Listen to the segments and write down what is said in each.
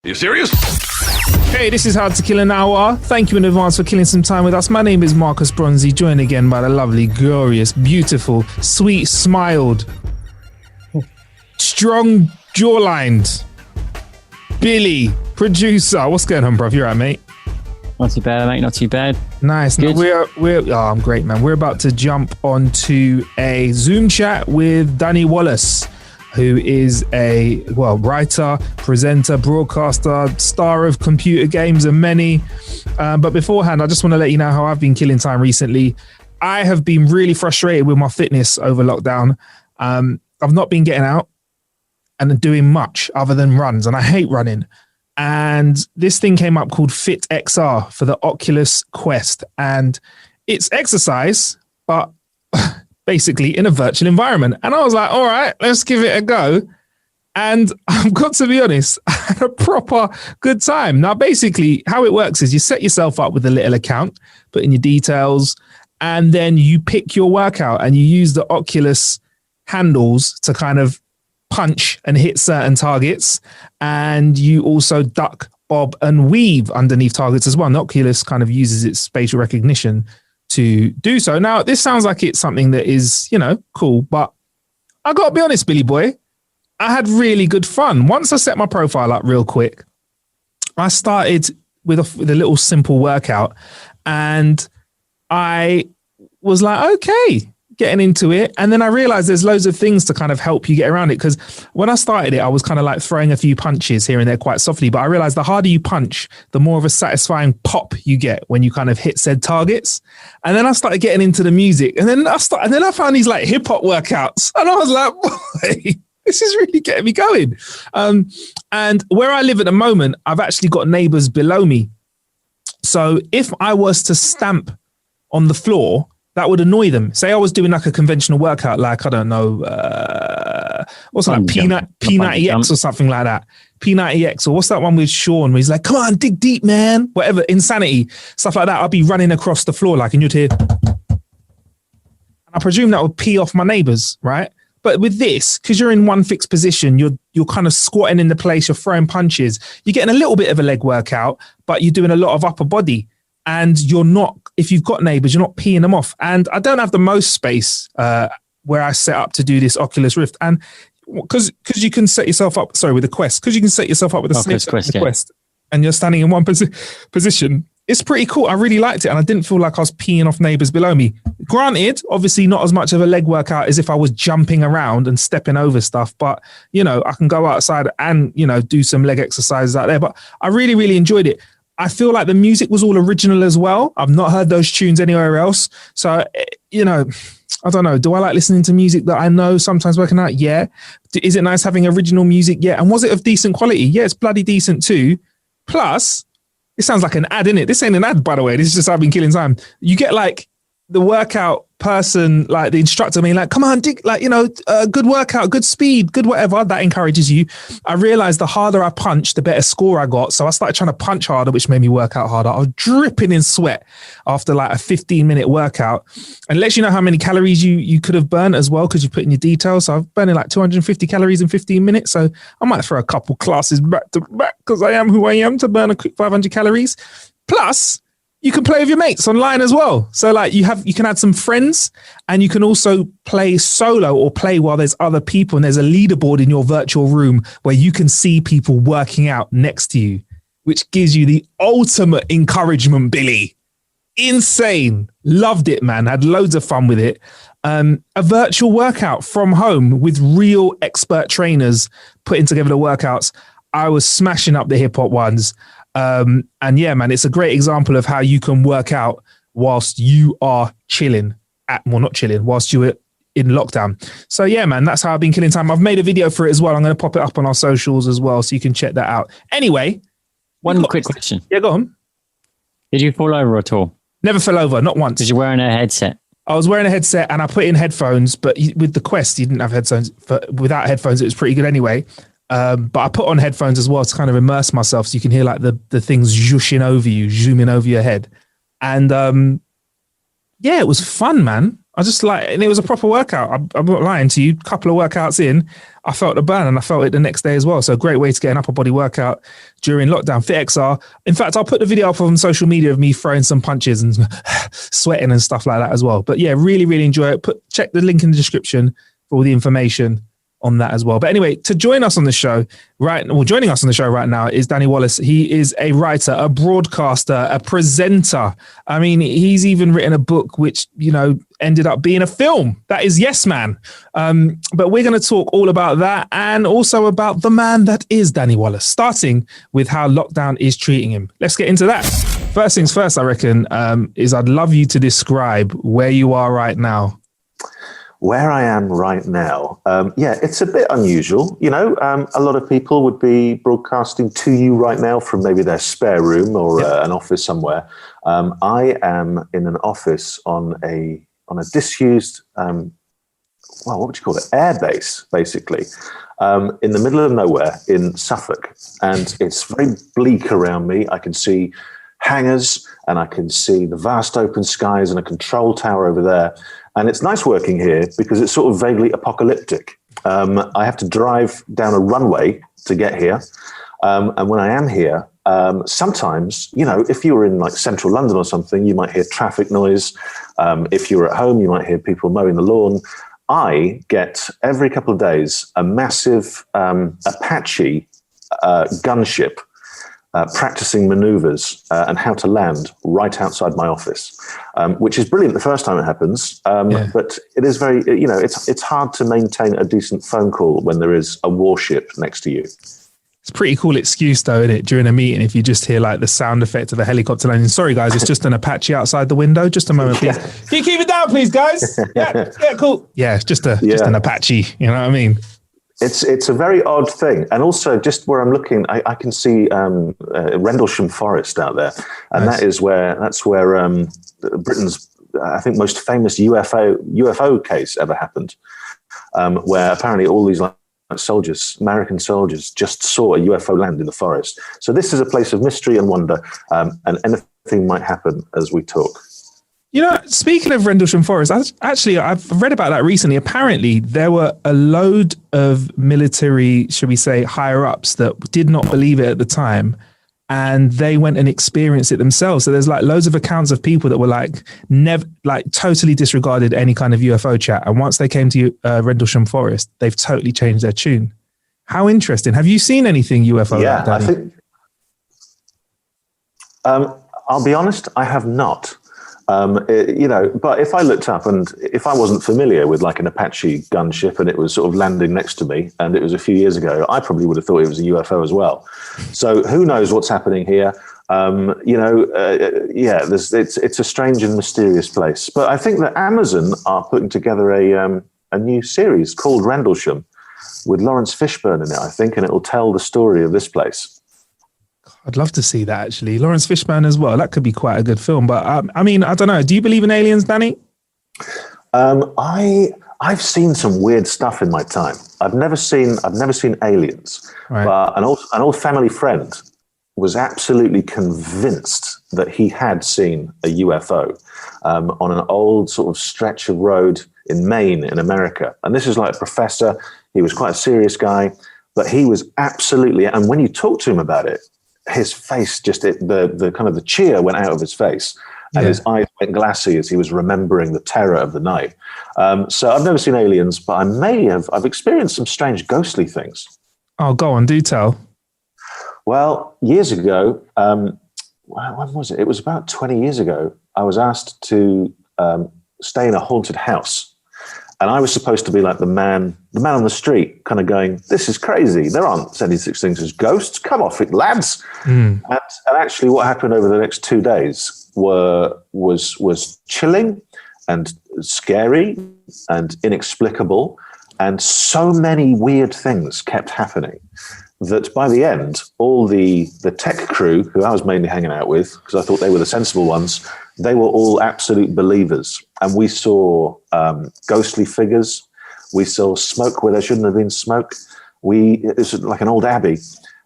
Are you serious? Hey, this is How to Kill an Hour. Thank you in advance for killing some time with us. My name is Marcus Bronzy, joined again by the lovely, glorious, beautiful, sweet smiled, strong jawlined Billy, producer. What's going on, bruv? You alright, mate? Not too bad, mate. Not too bad. Nice. Good. I'm great, man. We're about to jump onto a Zoom chat with Danny Wallace, who is a writer, presenter, broadcaster, star of computer games and many. But beforehand, I just want to let you know how I've been killing time recently. I have been really frustrated with my fitness over lockdown. I've not been getting out and doing much other than runs, and I hate running. And this thing came up called Fit XR for the Oculus Quest, and it's exercise, but basically in a virtual environment. And I was like, all right, let's give it a go. And I've got to be honest, I had a proper good time. Now, basically how it works is you set yourself up with a little account, put in your details, and then you pick your workout and you use the Oculus handles to kind of punch and hit certain targets. And you also duck, bob and weave underneath targets as well. And Oculus kind of uses its spatial recognition to do so. Now, this sounds like it's something that is, cool, but I got to be honest, Billy boy, I had really good fun. Once I set my profile up real quick, I started with a little simple workout, and I was like, okay, getting into it. And then I realized there's loads of things to kind of help you get around it. Because when I started it, I was kind of like throwing a few punches here and there quite softly. But I realized the harder you punch, the more of a satisfying pop you get when you kind of hit said targets. And then I started getting into the music. And then I found these like hip hop workouts. And I was like, boy, this is really getting me going. And where I live at the moment, I've actually got neighbors below me. So if I was to stamp on the floor, that would annoy them. Say I was doing like a conventional workout, like, I don't know, what's that, P90X or something like that. P90X, or what's that one with Sean where he's like, come on, dig deep, man. Whatever, Insanity, stuff like that. I'd be running across the floor like, and you'd hear. I presume that would pee off my neighbors, right? But with this, because you're in one fixed position, you're kind of squatting in the place, you're throwing punches. You're getting a little bit of a leg workout, but you're doing a lot of upper body. And you're not, if you've got neighbors, you're not peeing them off. And I don't have the most space where I set up to do this Oculus Rift. And because you can set yourself up, with the Quest, because you can set yourself up with the Quest and you're standing in one position, it's pretty cool. I really liked it. And I didn't feel like I was peeing off neighbors below me. Granted, obviously not as much of a leg workout as if I was jumping around and stepping over stuff. But, I can go outside and, do some leg exercises out there. But I really, really enjoyed it. I feel like the music was all original as well. I've not heard those tunes anywhere else. So, I don't know. Do I like listening to music that I know sometimes working out? Yeah. Is it nice having original music? Yeah. And was it of decent quality? Yeah, it's bloody decent too. Plus, it sounds like an ad, innit? This ain't an ad, by the way. This is just I've been killing time. You get like the workout person, like the instructor being like, come on, dig, like, good workout, good speed, good whatever. That encourages you. I realized the harder I punched, the better score I got. So I started trying to punch harder, which made me work out harder. I was dripping in sweat after like a 15-minute workout, and lets you know how many calories you could have burnt as well, because you put in your details. So I've burning like 250 calories in 15 minutes. So I might throw a couple classes back to back because I am who I am to burn a quick 500 calories. Plus, you can play with your mates online as well. So like you can add some friends, and you can also play solo or play while there's other people, and there's a leaderboard in your virtual room where you can see people working out next to you, which gives you the ultimate encouragement, Billy. Insane. Loved it, man. Had loads of fun with it. A virtual workout from home with real expert trainers putting together the workouts. I was smashing up the hip hop ones. And yeah, man, it's a great example of how you can work out whilst you are chilling whilst you were in lockdown. So yeah, man, that's how I've been killing time. I've made a video for it as well. I'm going to pop it up on our socials as well, so you can check that out. Anyway. One quick question. Yeah, go on. Did you fall over at all? Never fell over, not once. Because you're wearing a headset. I was wearing a headset and I put in headphones, but with the Quest, you didn't have headphones. Without headphones, it was pretty good anyway. But I put on headphones as well to kind of immerse myself, so you can hear like the things zooming over your head. And yeah, it was fun, man. I just like, and it was a proper workout. I'm not lying to you. A couple of workouts in, I felt the burn and I felt it the next day as well. So a great way to get an upper body workout during lockdown. FitXR. In fact, I'll put the video up on social media of me throwing some punches and sweating and stuff like that as well. But yeah, really, really enjoy it. Check the link in the description for all the information on that as well. But anyway, to join us on the show joining us on the show right now is Danny Wallace. He is a writer, a broadcaster, a presenter. I mean, he's even written a book which, ended up being a film. That is Yes Man. But we're going to talk all about that and also about the man that is Danny Wallace, starting with how lockdown is treating him. Let's get into that. First things first, I reckon, is I'd love you to describe where you are right now. Where I am right now, it's a bit unusual. A lot of people would be broadcasting to you right now from maybe their spare room or an office somewhere. I am in an office on a disused, what would you call it? Air base, basically, in the middle of nowhere in Suffolk. And it's very bleak around me. I can see hangars and I can see the vast open skies and a control tower over there. And it's nice working here because it's sort of vaguely apocalyptic. I have to drive down a runway to get here. And when I am here, sometimes, if you were in like central London or something, you might hear traffic noise. If you were at home, you might hear people mowing the lawn. I get every couple of days a massive Apache gunship practicing maneuvers and how to land right outside my office, which is brilliant the first time it happens. But it is very, it's hard to maintain a decent phone call when there is a warship next to you. It's a pretty cool excuse though, isn't it? During a meeting, if you just hear like the sound effect of a helicopter landing. Sorry guys, it's just an Apache outside the window. Just a moment, please. Can you keep it down, please, guys? Yeah, cool. Yeah, it's just an Apache. You know what I mean? It's a very odd thing. And also just where I'm looking, I can see Rendlesham Forest out there. And nice. that's where Britain's, I think, most famous UFO case ever happened, where apparently all these soldiers, American soldiers, just saw a UFO land in the forest. So this is a place of mystery and wonder, and anything might happen as we talk. Speaking of Rendlesham Forest, I've read about that recently. Apparently, there were a load of military, should we say, higher ups that did not believe it at the time, and they went and experienced it themselves. So there's like loads of accounts of people that were totally disregarded any kind of UFO chat, and once they came to Rendlesham Forest, they've totally changed their tune. How interesting! Have you seen anything UFO? Yeah, I think. I'll be honest, I have not. But if I looked up and if I wasn't familiar with like an Apache gunship and it was sort of landing next to me and it was a few years ago, I probably would have thought it was a UFO as well. So who knows what's happening here? It's a strange and mysterious place. But I think that Amazon are putting together a new series called Rendlesham with Lawrence Fishburne in it, I think, and it will tell the story of this place. I'd love to see that, actually. Lawrence Fishburne as well. That could be quite a good film. But I mean, I don't know. Do you believe in aliens, Danny? I've seen some weird stuff in my time. I've never seen Aliens, right. But an old family friend was absolutely convinced that he had seen a UFO on an old sort of stretch of road in Maine in America. And this is like a professor. He was quite a serious guy, but he was absolutely. And when you talk to him about it, his face the kind of the cheer went out of his face and his eyes went glassy as he was remembering the terror of the night. So I've never seen aliens, but I've experienced some strange ghostly things. Oh, go on, do tell. Well, years ago, when was it? It was about 20 years ago. I was asked to stay in a haunted house. And I was supposed to be like the man on the street, kind of going, "This is crazy. There aren't any such things as ghosts. Come off it, lads." And actually, what happened over the next 2 days was chilling and scary and inexplicable, and so many weird things kept happening that by the end, all the tech crew, who I was mainly hanging out with, because I thought they were the sensible ones, they were all absolute believers. And we saw ghostly figures. We saw smoke where there shouldn't have been smoke. It was like an old abbey.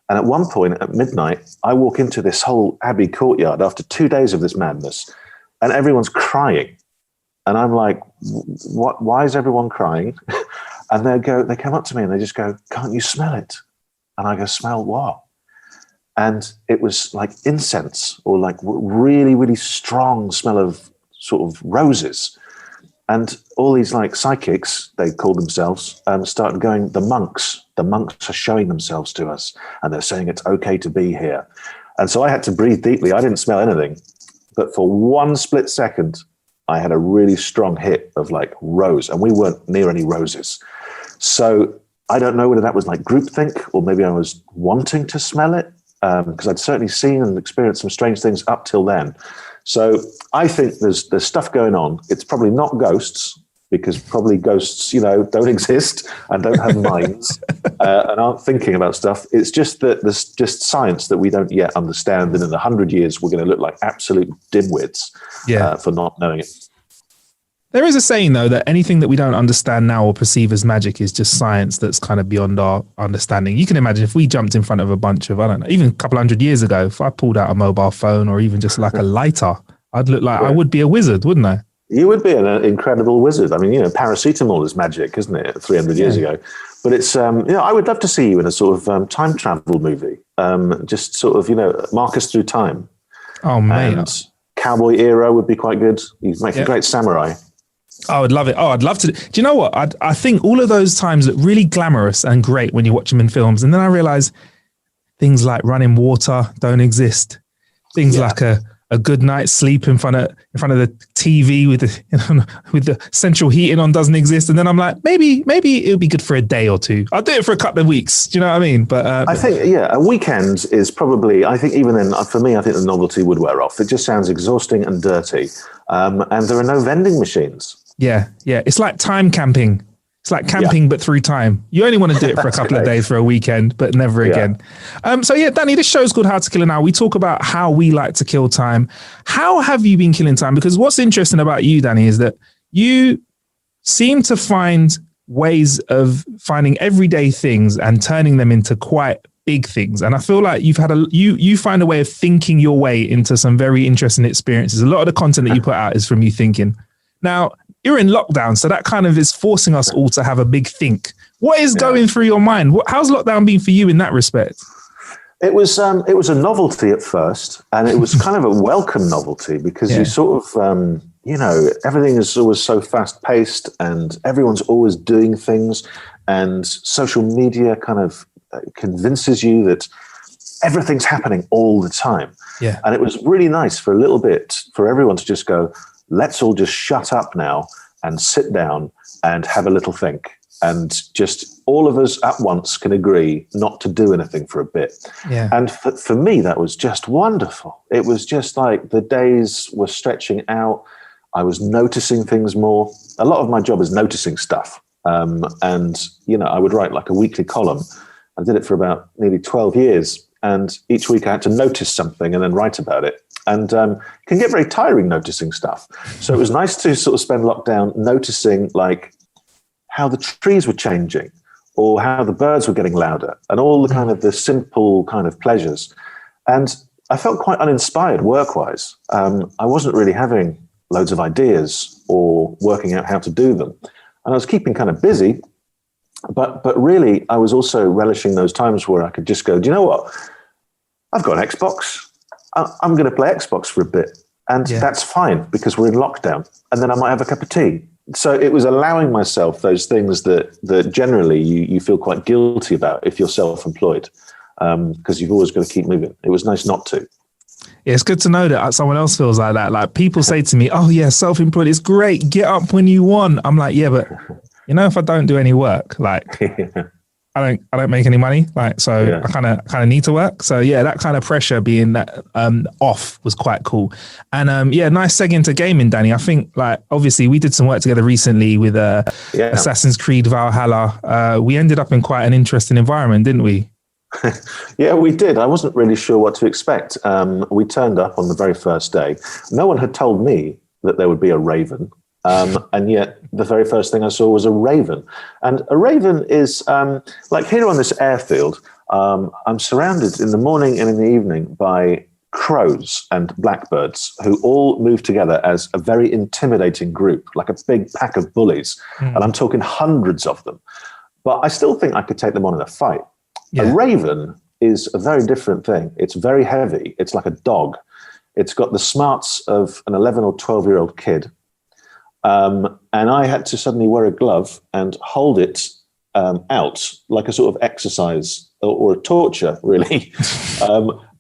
And at one point at midnight, I walk into this whole abbey courtyard after 2 days of this madness, and everyone's crying. And I'm like, what? Why is everyone crying? And they come up to me and they just go, can't you smell it? And I go, smell what? And it was like incense or like really, really strong smell of sort of roses. And all these like psychics, they called themselves, started going, the monks are showing themselves to us and they're saying it's okay to be here. And so I had to breathe deeply. I didn't smell anything, but for one split second, I had a really strong hit of like rose, and we weren't near any roses. So I don't know whether that was like groupthink or maybe I was wanting to smell it, because I'd certainly seen and experienced some strange things up till then. So I think there's stuff going on. It's probably not ghosts, because probably ghosts, don't exist and don't have minds and aren't thinking about stuff. It's just that there's just science that we don't yet understand. And in 100 years, we're going to look like absolute dimwits for not knowing it. There is a saying, though, that anything that we don't understand now or perceive as magic is just science that's kind of beyond our understanding. You can imagine if we jumped in front of a bunch of, I don't know, even a couple hundred years ago, if I pulled out a mobile phone or even just like a lighter, I'd look like I would be a wizard, wouldn't I? You would be an incredible wizard. I mean, paracetamol is magic, isn't it? 300 years ago. But it's, I would love to see you in a sort of time travel movie. Just sort of, mark us through time. Oh, man. And cowboy era would be quite good. You'd make a great samurai. I would love it. Oh, I'd love to. Do you know what? I think all of those times look really glamorous and great when you watch them in films. And then I realize things like running water don't exist. Things like a good night's sleep in front of the TV with the central heating on doesn't exist. And then I'm like, maybe it would be good for a day or two. I'll do it for a couple of weeks. Do you know what I mean? But I think, a weekend is probably, I think even then, for me, I think the novelty would wear off. It just sounds exhausting and dirty. And there are no vending machines. Yeah. It's like time camping. It's like camping, but through time. You only want to do it for a couple of days for a weekend, but never again. Danny, this show's called How to Kill an Hour. We talk about how we like to kill time. How have you been killing time? Because what's interesting about you, Danny, is that you seem to find ways of finding everyday things and turning them into quite big things. And I feel like you find a way of thinking your way into some very interesting experiences. A lot of the content that you put out is from you thinking. Now, you're in lockdown, so that kind of is forcing us all to have a big think. What is going through your mind? How's lockdown been for you in that respect? It was a novelty at first, and it was kind of a welcome novelty because you sort of, everything is always so fast paced and everyone's always doing things, and social media kind of convinces you that everything's happening all the time. Yeah. And it was really nice for a little bit for everyone to just go, let's all just shut up now and sit down and have a little think. And just all of us at once can agree not to do anything for a bit. Yeah. And for me, that was just wonderful. It was just like the days were stretching out. I was noticing things more. A lot of my job is noticing stuff. And, I would write like a weekly column. I did it for about nearly 12 years. And each week I had to notice something and then write about it. And it can get very tiring noticing stuff. So it was nice to sort of spend lockdown noticing like how the trees were changing or how the birds were getting louder and all the kind of the simple kind of pleasures. And I felt quite uninspired work-wise. I wasn't really having loads of ideas or working out how to do them. And I was keeping kind of busy, but really I was also relishing those times where I could just go, do you know what? I've got an Xbox. I'm going to play Xbox for a bit. And that's fine because we're in lockdown. And then I might have a cup of tea. So it was allowing myself those things that generally you feel quite guilty about if you're self-employed, because you've always got to keep moving. It was nice not to. Yeah, it's good to know that someone else feels like that. Like people say to me, oh yeah, self-employed is great. Get up when you want. I'm like, yeah, but if I don't do any work, like I don't make any money. Like, so I kind of need to work. So yeah, that kind of pressure being that off was quite cool. And nice seg into gaming, Danny. I think like obviously we did some work together recently with Assassin's Creed Valhalla. We ended up in quite an interesting environment, didn't we? Yeah, we did. I wasn't really sure what to expect. We turned up on the very first day. No one had told me that there would be a raven. And yet the very first thing I saw was a raven. And a raven is like here on this airfield, I'm surrounded in the morning and in the evening by crows and blackbirds who all move together as a very intimidating group, like a big pack of bullies. And I'm talking hundreds of them. But I still think I could take them on in a fight. Yeah. A raven is a very different thing. It's very heavy. It's like a dog. It's got the smarts of an 11 or 12-year-old kid. And I had to suddenly wear a glove and hold it out like a sort of exercise or a torture, really.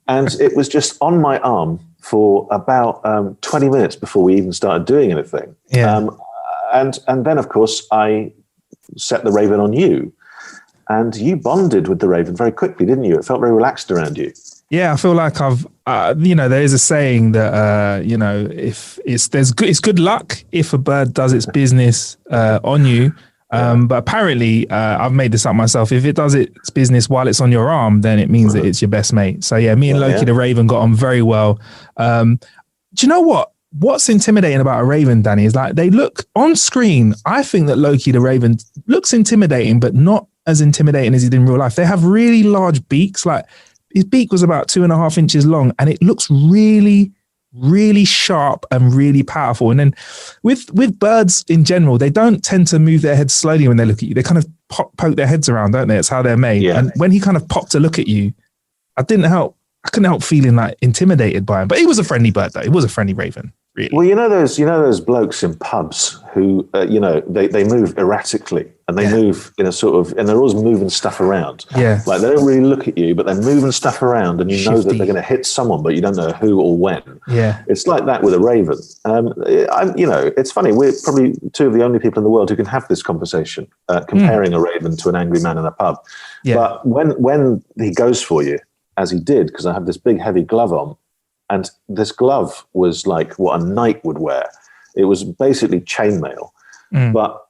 And it was just on my arm for about 20 minutes before we even started doing anything. Yeah. And then, of course, I set the raven on you. And you bonded with the raven very quickly, didn't you? It felt very relaxed around you. Yeah, I feel like I've, there is a saying that, if it's good luck if a bird does its business on you. But apparently, I've made this up myself. If it does its business while it's on your arm, then it means that it's your best mate. So yeah, me and Loki the raven got on very well. Do you know what? What's intimidating about a raven, Danny, is like they look on screen. I think that Loki the raven looks intimidating, but not as intimidating as he did in real life. They have really large beaks. Like his beak was about 2.5 inches long, and it looks really, really sharp and really powerful. And then with birds in general, they don't tend to move their heads slowly when they look at you. They kind of poke their heads around, don't they? It's how they're made. Yeah. And when he kind of popped to look at you, I couldn't help feeling like intimidated by him. But he was a friendly bird, though. He was a friendly raven. Really. Well, you know those blokes in pubs who they move erratically and they move in a sort of, and they're always moving stuff around. Yeah, like they don't really look at you, but they're moving stuff around, and you know that they're going to hit someone, but you don't know who or when. Yeah, it's like that with a raven. It's funny. We're probably two of the only people in the world who can have this conversation, comparing a raven to an angry man in a pub. Yeah. But when he goes for you, as he did, because I have this big heavy glove on. And this glove was like what a knight would wear. It was basically chainmail. But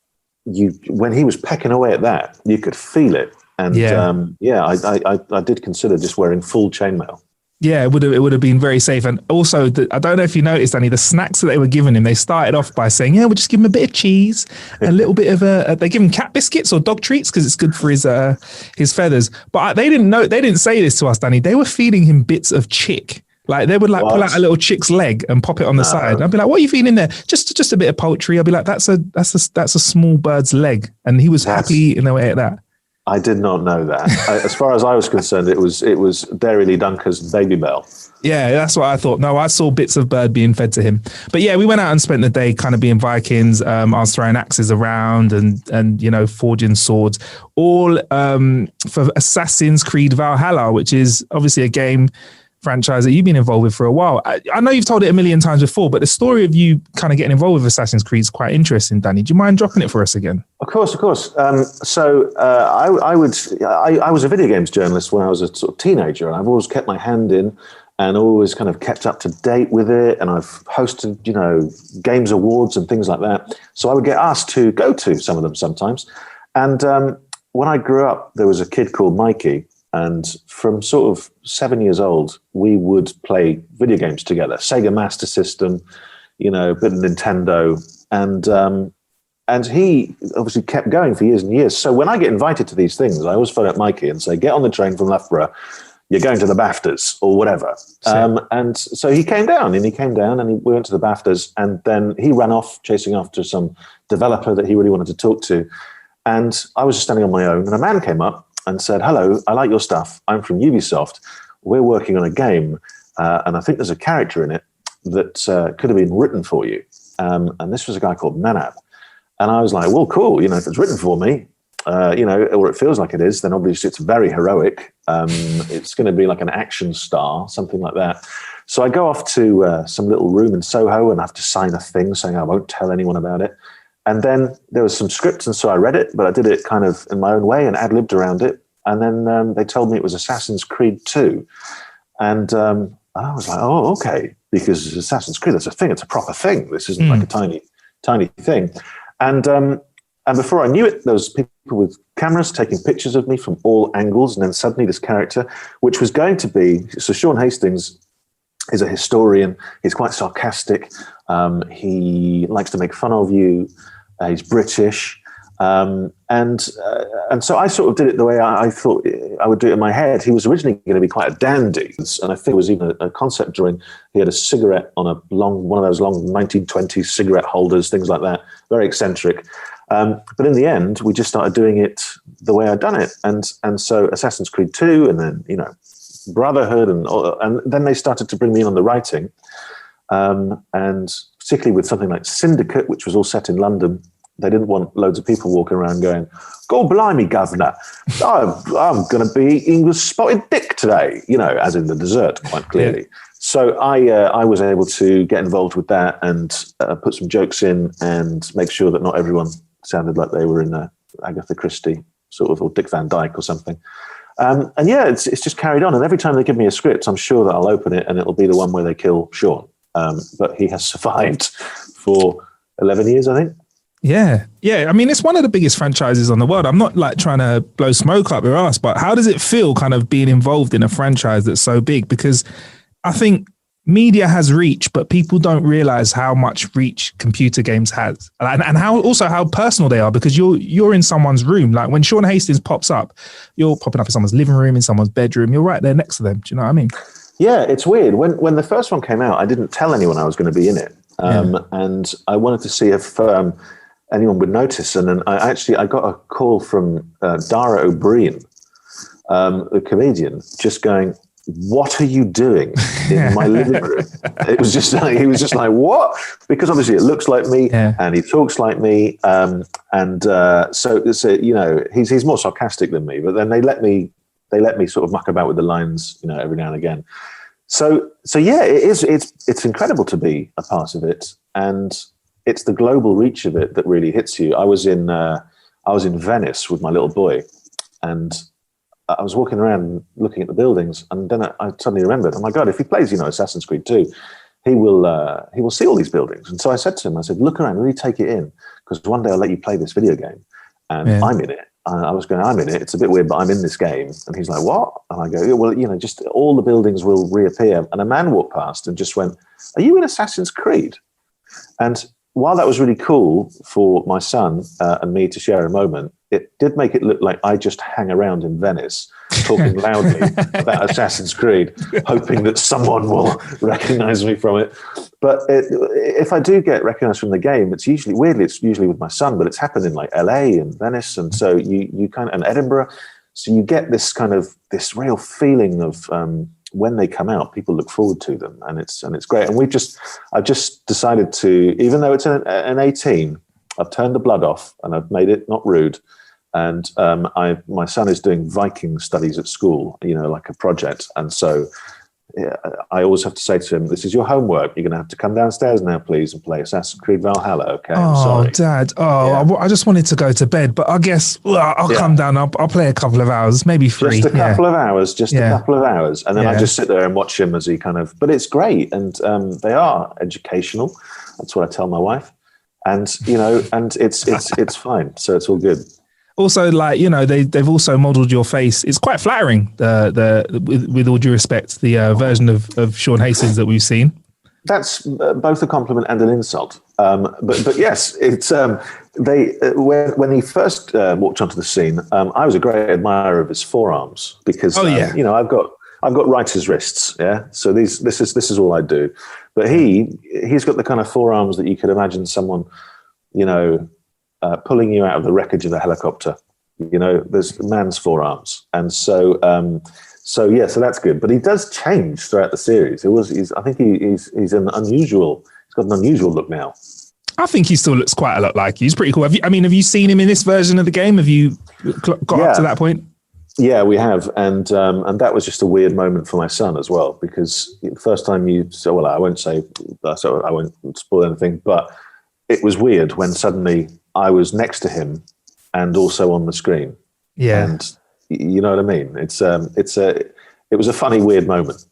when he was pecking away at that, you could feel it. And I did consider just wearing full chainmail. Yeah, it would have been very safe. And also, I don't know if you noticed, Danny, the snacks that they were giving him, they started off by saying, we'll just give him a bit of cheese, a little bit of they give him cat biscuits or dog treats because it's good for his feathers. But they didn't say this to us, Danny. They were feeding him bits of chick. Like they would pull out a little chick's leg and pop it on the side. I'd be like, "What are you feeding there?" Just a bit of poultry. I'd be like, "That's a small bird's leg," and he was happily eating away at that. I did not know that. As far as I was concerned, it was Dairy Lee Dunker's Baby Bell. Yeah, that's what I thought. No, I saw bits of bird being fed to him. But yeah, we went out and spent the day kind of being Vikings. I was throwing axes around and forging swords, all for Assassin's Creed Valhalla, which is obviously a game franchise that you've been involved with for a while. I know you've told it a million times before, but the story of you kind of getting involved with Assassin's Creed is quite interesting, Danny. Do you mind dropping it for us again? Of course. I was a video games journalist when I was a sort of teenager, and I've always kept my hand in and always kind of kept up to date with it. And I've hosted, games awards and things like that. So I would get asked to go to some of them sometimes. And when I grew up, there was a kid called Mikey. And from sort of 7 years old, we would play video games together. Sega Master System, a bit of Nintendo. And he obviously kept going for years and years. So when I get invited to these things, I always phone up Mikey and say, get on the train from Loughborough. You're going to the BAFTAs or whatever. And so he came down and we went to the BAFTAs, and then he ran off chasing after some developer that he really wanted to talk to. And I was just standing on my own, and a man came up and said, hello, I like your stuff. I'm from Ubisoft. We're working on a game, and I think there's a character in it that could have been written for you. And this was a guy called Manab. And I was like, well, cool. If it's written for me, or it feels like it is, then obviously it's very heroic. It's going to be like an action star, something like that. So I go off to some little room in Soho and I have to sign a thing saying I won't tell anyone about it. And then there was some script, and so I read it, but I did it kind of in my own way and ad-libbed around it. And then they told me it was Assassin's Creed 2. And I was like, oh, okay, because Assassin's Creed, that's a thing. It's a proper thing. This isn't like a tiny thing. And before I knew it, there was people with cameras taking pictures of me from all angles. And then suddenly this character, which was going to be, so Sean Hastings is a historian. He's quite sarcastic. He likes to make fun of you. He's British. And so I sort of did it the way I thought I would do it in my head. He was originally going to be quite a dandy, and I think it was even a concept drawing. He had a cigarette on one of those long 1920s cigarette holders, things like that. Very eccentric. But in the end, we just started doing it the way I'd done it, and so Assassin's Creed 2, and then Brotherhood, and then they started to bring me in on the writing, and particularly with something like Syndicate, which was all set in London. They didn't want loads of people walking around going, "God blimey, governor, I'm going to be eating with spotted dick today," as in the dessert, quite clearly. Yeah. So I was able to get involved with that and put some jokes in and make sure that not everyone sounded like they were in Agatha Christie sort of, or Dick Van Dyke or something. And it's just carried on. And every time they give me a script, I'm sure that I'll open it and it'll be the one where they kill Sean. But he has survived for 11 years, I think. Yeah. I mean, it's one of the biggest franchises on the world. I'm not like trying to blow smoke up your ass, but how does it feel kind of being involved in a franchise that's so big? Because I think media has reach, but people don't realize how much reach computer games has, and how personal they are, because you're in someone's room. Like when Sean Hastings pops up, you're popping up in someone's living room, in someone's bedroom. You're right there next to them. Do you know what I mean? Yeah, it's weird. When the first one came out, I didn't tell anyone I was going to be in it. And I wanted to see if anyone would notice. And then I got a call from Dara O'Brien, the comedian, just going, "What are you doing in my living room?" It was just like, he was just like, "What?" Because obviously it looks like me and he talks like me. So he's more sarcastic than me, but then they let me sort of muck about with the lines, every now and again. So yeah, it's incredible to be a part of it. And it's the global reach of it that really hits you. I was in Venice with my little boy, and I was walking around looking at the buildings, and then I suddenly remembered, oh my God, if he plays, Assassin's Creed 2, he will see all these buildings. And so I said to him, look around, really take it in, because one day I'll let you play this video game, and I'm in it. I was going, I'm in it. It's a bit weird, but I'm in this game. And he's like, what? And I go, yeah, well, just all the buildings will reappear. And a man walked past and just went, are you in Assassin's Creed? And while that was really cool for my son and me to share a moment, it did make it look like I just hang around in Venice talking loudly about Assassin's Creed, hoping that someone will recognize me from it. But if I do get recognized from the game, it's usually with my son, but it's happened in like LA and Venice. And so you kind of, and Edinburgh. So you get this kind of, this real feeling of, when they come out, people look forward to them, and it's great. And I've just decided to, even though it's an 18, I've turned the blood off and I've made it not rude. And my son is doing Viking studies at school, like a project. And so I always have to say to him, this is your homework. You're going to have to come downstairs now, please, and play Assassin's Creed Valhalla. Okay. I'm sorry. Dad. I just wanted to go to bed, but I guess I'll come down. I'll play a couple of hours, maybe 3. Just a couple of hours, a couple of hours. And then I just sit there and watch him as he kind of, but it's great. And they are educational. That's what I tell my wife. And, and it's fine. So it's all good. Also, they've also modelled your face. It's quite flattering. With all due respect, the version of Sean Hastings that we've seen. That's both a compliment and an insult. But yes, it's when he first walked onto the scene, I was a great admirer of his forearms because I've got writer's wrists. Yeah, so this is all I do. But he's got the kind of forearms that you could imagine someone, pulling you out of the wreckage of a helicopter. There's man's forearms. And so that's good. But he does change throughout the series. I think he's an unusual, he's got an unusual look now. I think he still looks quite a lot like you. He's pretty cool. Have you seen him in this version of the game? Have you got up to that point? Yeah, we have. And that was just a weird moment for my son as well, because the first time I won't spoil anything, but it was weird when suddenly I was next to him and also on the screen. Yeah. And you know what I mean? It was a funny, weird moment.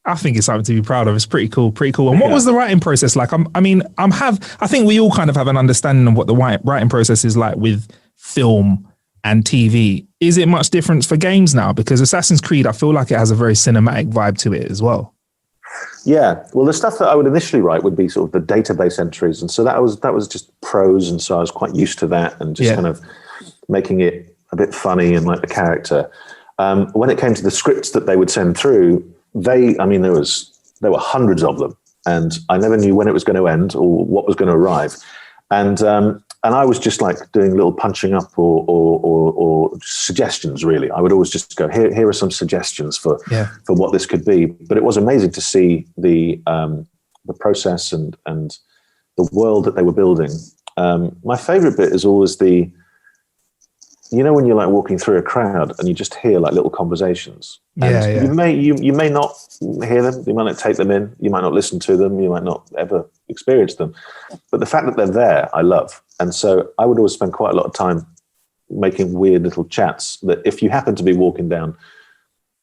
I think it's something to be proud of. It's pretty cool. And what was the writing process like? I think we all kind of have an understanding of what the writing process is like with film and TV. Is it much different for games now? Because Assassin's Creed, I feel like it has a very cinematic vibe to it as well. Yeah, well, the stuff that I would initially write would be sort of the database entries, and so that was just prose, and so I was quite used to that, and just kind of making it a bit funny and like the character. When it came to the scripts that they would send through, there were hundreds of them, and I never knew when it was going to end or what was going to arrive, and I was just like doing little punching up or suggestions. Really, I would always just go, here are some suggestions for what this could be. But it was amazing to see the process and the world that they were building. My favorite bit is always when you're like walking through a crowd and you just hear like little conversations. And you may not hear them, you might not take them in, you might not listen to them, you might not ever experience them. But the fact that they're there, I love. And so I would always spend quite a lot of time making weird little chats that if you happen to be walking down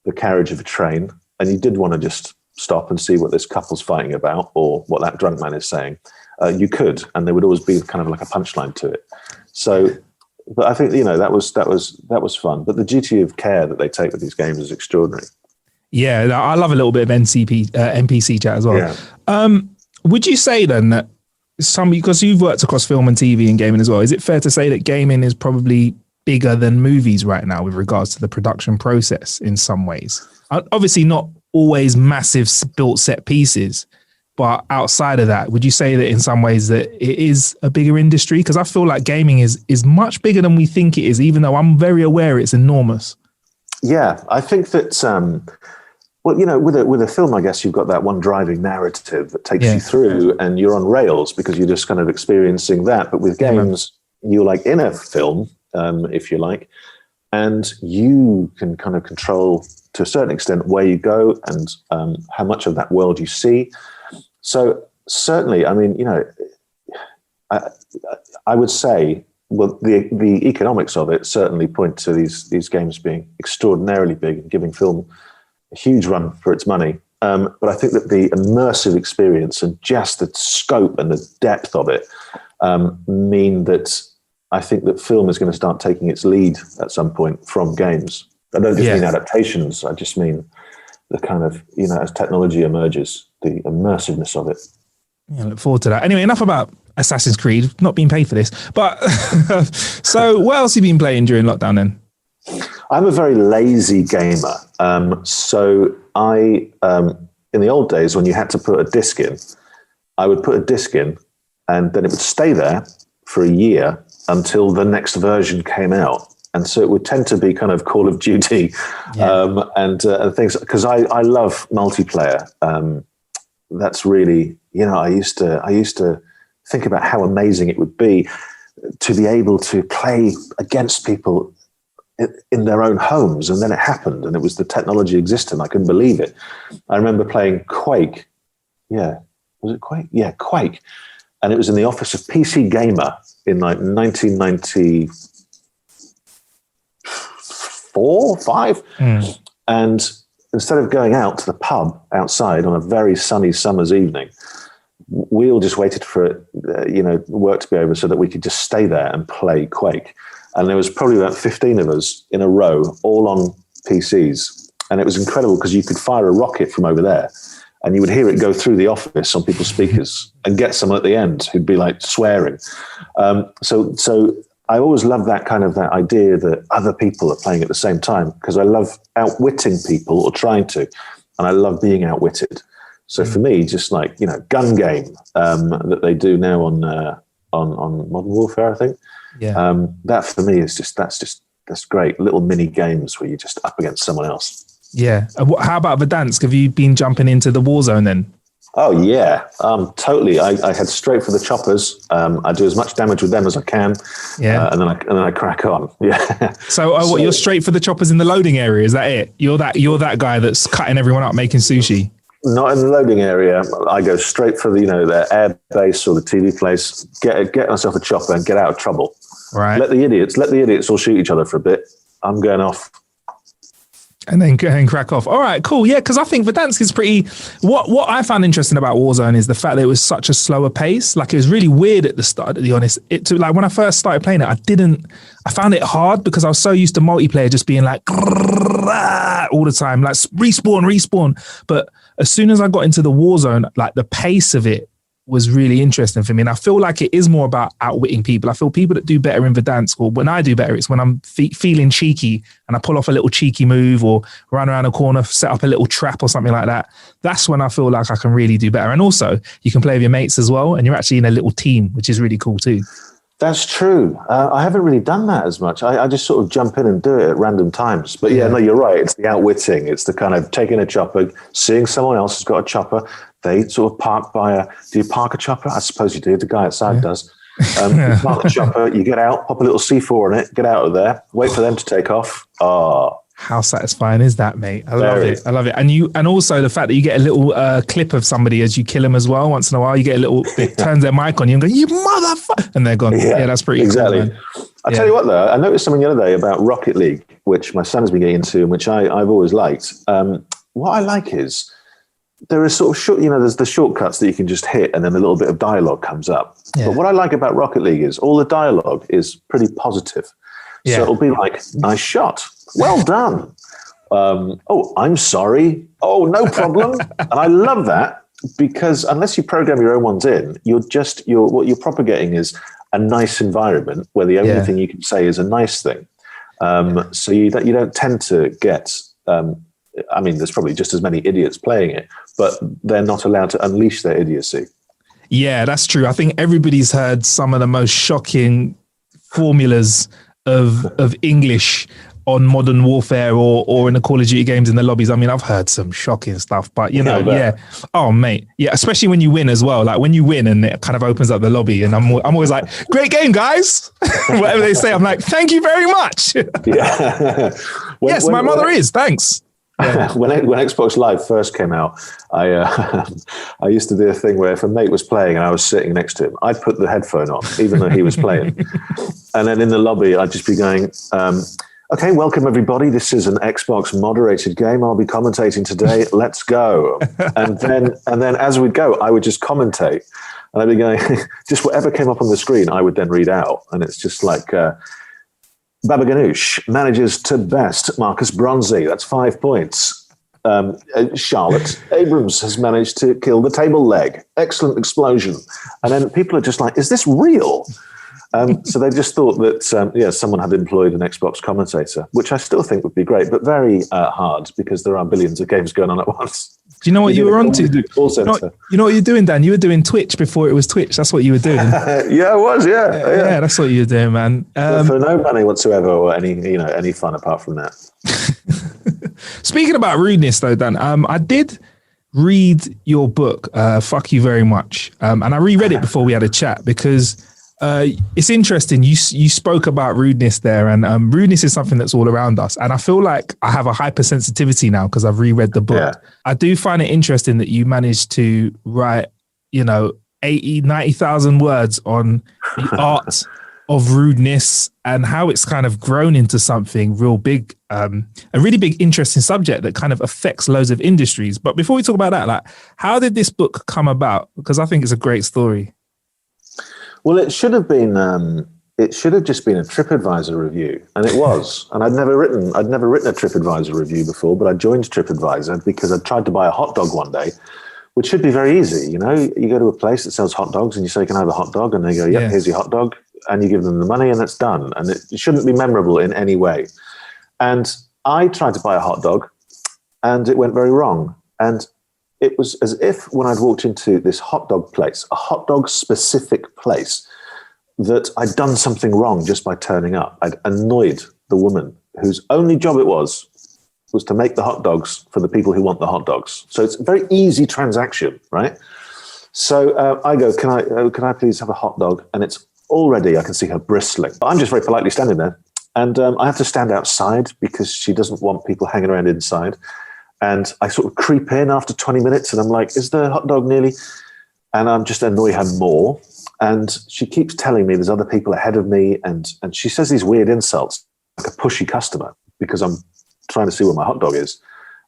the carriage of a train and you did want to just stop and see what this couple's fighting about or what that drunk man is saying, you could, and there would always be kind of like a punchline to it. So, but I think that was fun. But the duty of care that they take with these games is extraordinary. Yeah, I love a little bit of NPC chat as well. Yeah. Would you say then that because you've worked across film and TV and gaming as well, is it fair to say that gaming is probably bigger than movies right now with regards to the production process in some ways? Obviously, not always massive built set pieces. But outside of that, would you say that in some ways that it is a bigger industry? Because I feel like gaming is much bigger than we think it is, even though I'm very aware it's enormous. Yeah, I think that, with a film, I guess you've got that one driving narrative that takes you through and you're on rails because you're just kind of experiencing that. But with games, you're like in a film, if you like, and you can kind of control to a certain extent where you go and how much of that world you see. So certainly, I mean, I would say, well, the economics of it certainly point to these games being extraordinarily big and giving film a huge run for its money. But I think that the immersive experience and just the scope and the depth of it mean that I think that film is going to start taking its lead at some point from games. I don't just mean adaptations. I just mean the kind of, as technology emerges, the immersiveness of it. Yeah, look forward to that. Anyway, enough about Assassin's Creed, not being paid for this. But so what else have you been playing during lockdown then? I'm a very lazy gamer. So I, in the old days when you had to put a disc in, I would put a disc in and then it would stay there for a year until the next version came out. And so it would tend to be kind of Call of Duty and things, because I love multiplayer. That's really, I used to think about how amazing it would be to be able to play against people in their own homes. And then it happened, and it was the technology existed. I couldn't believe it. I remember playing Quake. Yeah. Was it Quake? Yeah, Quake. And it was in the office of PC Gamer in like 1994, 5. And instead of going out to the pub outside on a very sunny summer's evening, we all just waited for it, work to be over so that we could just stay there and play Quake. And there was probably about 15 of us in a row, all on PCs. And it was incredible because you could fire a rocket from over there and you would hear it go through the office on people's speakers and get someone at the end who'd be like swearing. So I always love that idea that other people are playing at the same time, because I love outwitting people or trying to, and I love being outwitted. So for me, just like, gun game that they do now on Modern Warfare, I think. Yeah. That for me is that's great. Little mini games where you're just up against someone else. Yeah. How about Verdansk? Have you been jumping into the Warzone then? Oh yeah, totally. I head straight for the choppers. I do as much damage with them as I can. Yeah, and then I crack on. Yeah. So you're straight for the choppers in the loading area? Is that it? You're that guy that's cutting everyone up, making sushi? Not in the loading area. I go straight for the air base or the TV place. Get myself a chopper and get out of trouble. Right. Let the idiots all shoot each other for a bit. I'm going off. And then go and crack off. All right, cool. Yeah, because I think Verdansk is pretty. What I found interesting about Warzone is the fact that it was such a slower pace. Like, it was really weird at the start. To be honest, like when I first started playing it, I found it hard because I was so used to multiplayer just being like all the time, like respawn. But as soon as I got into the Warzone, like the pace of it was really interesting for me. And I feel like it is more about outwitting people. I feel people that do better in Verdansk, or when I do better, it's when I'm feeling cheeky and I pull off a little cheeky move or run around a corner, set up a little trap or something like that. That's when I feel like I can really do better. And also you can play with your mates as well. And you're actually in a little team, which is really cool too. That's true. I haven't really done that as much. I just sort of jump in and do it at random times. But yeah, no, you're right. It's the outwitting. It's the kind of taking a chopper, seeing someone else has got a chopper. They sort of park do you park a chopper? I suppose you do. The guy outside does. You park the chopper, you get out, pop a little C4 on it, get out of there, wait for them to take off. Oh, how satisfying is that, mate? I love it. And also the fact that you get a little clip of somebody as you kill them as well. Once in a while, you get a little, it turns their mic on you and go, you motherfucker, and they're gone. Yeah, that's pretty exactly. Cool, I'll tell you what, though, I noticed something the other day about Rocket League, which my son's been getting into and which I've always liked. What I like is there is sort of short, there's the shortcuts that you can just hit and then a little bit of dialogue comes up. Yeah. But what I like about Rocket League is all the dialogue is pretty positive. Yeah. So it'll be like, nice shot. Well done. Oh, I'm sorry. Oh, no problem. And I love that because unless you program your own ones in, what you're propagating is a nice environment where the only thing you can say is a nice thing. So you don't tend to get, there's probably just as many idiots playing it, but they're not allowed to unleash their idiocy. Yeah, that's true. I think everybody's heard some of the most shocking formulas of English on Modern Warfare or in the Call of Duty games in the lobbies. I mean, I've heard some shocking stuff, but Oh, mate. Yeah, especially when you win as well. Like when you win and it kind of opens up the lobby and I'm always like, great game, guys. Whatever they say, I'm like, thank you very much. Yeah. My mother is. Thanks. Yeah. When Xbox Live first came out, I used to do a thing where if a mate was playing and I was sitting next to him, I'd put the headphone on, even though he was playing. And then in the lobby, I'd just be going, okay, welcome everybody. This is an Xbox moderated game. I'll be commentating today. Let's go. And then as we'd go, I would just commentate. And I'd be going, just whatever came up on the screen, I would then read out. And it's just like... Baba Ganoush manages to best Marcus Bronzy. That's 5 points. Charlotte Abrams has managed to kill the table leg. Excellent explosion. And then people are just like, is this real? So they just thought that, someone had employed an Xbox commentator, which I still think would be great, but very hard because there are billions of games going on at once. Do you know what you were on to? You know what you're doing, Dan? You were doing Twitch before it was Twitch. That's what you were doing. Yeah, I was. Yeah, that's what you were doing, man. For no money whatsoever or any fun apart from that. Speaking about rudeness, though, Dan, I did read your book, Fuck You Very Much. And I reread it before we had a chat because it's interesting. You spoke about rudeness there, and rudeness is something that's all around us. And I feel like I have a hypersensitivity now because I've reread the book. Yeah. I do find it interesting that you managed to write, 90,000 words on the art of rudeness and how it's kind of grown into something real big, a really big, interesting subject that kind of affects loads of industries. But before we talk about that, like, how did this book come about? Because I think it's a great story. Well, it should have been. It should have just been a TripAdvisor review, and it was. And I'd never written a TripAdvisor review before, but I joined TripAdvisor because I tried to buy a hot dog one day, which should be very easy. You go to a place that sells hot dogs, and you say, "Can I have a hot dog?" And they go, "Yep, here's your hot dog," and you give them the money, and it's done. And it shouldn't be memorable in any way. And I tried to buy a hot dog, and it went very wrong. And it was as if when I'd walked into this hot dog place, a hot dog specific place, that I'd done something wrong just by turning up. I'd annoyed the woman whose only job it was to make the hot dogs for the people who want the hot dogs. So it's a very easy transaction, right? So I go, can I please have a hot dog? And it's already, I can see her bristling. I'm just very politely standing there. And I have to stand outside because she doesn't want people hanging around inside. And I sort of creep in after 20 minutes and I'm like, is the hot dog nearly? And I'm just annoy her more. And she keeps telling me there's other people ahead of me. And she says these weird insults, like a pushy customer, because I'm trying to see where my hot dog is.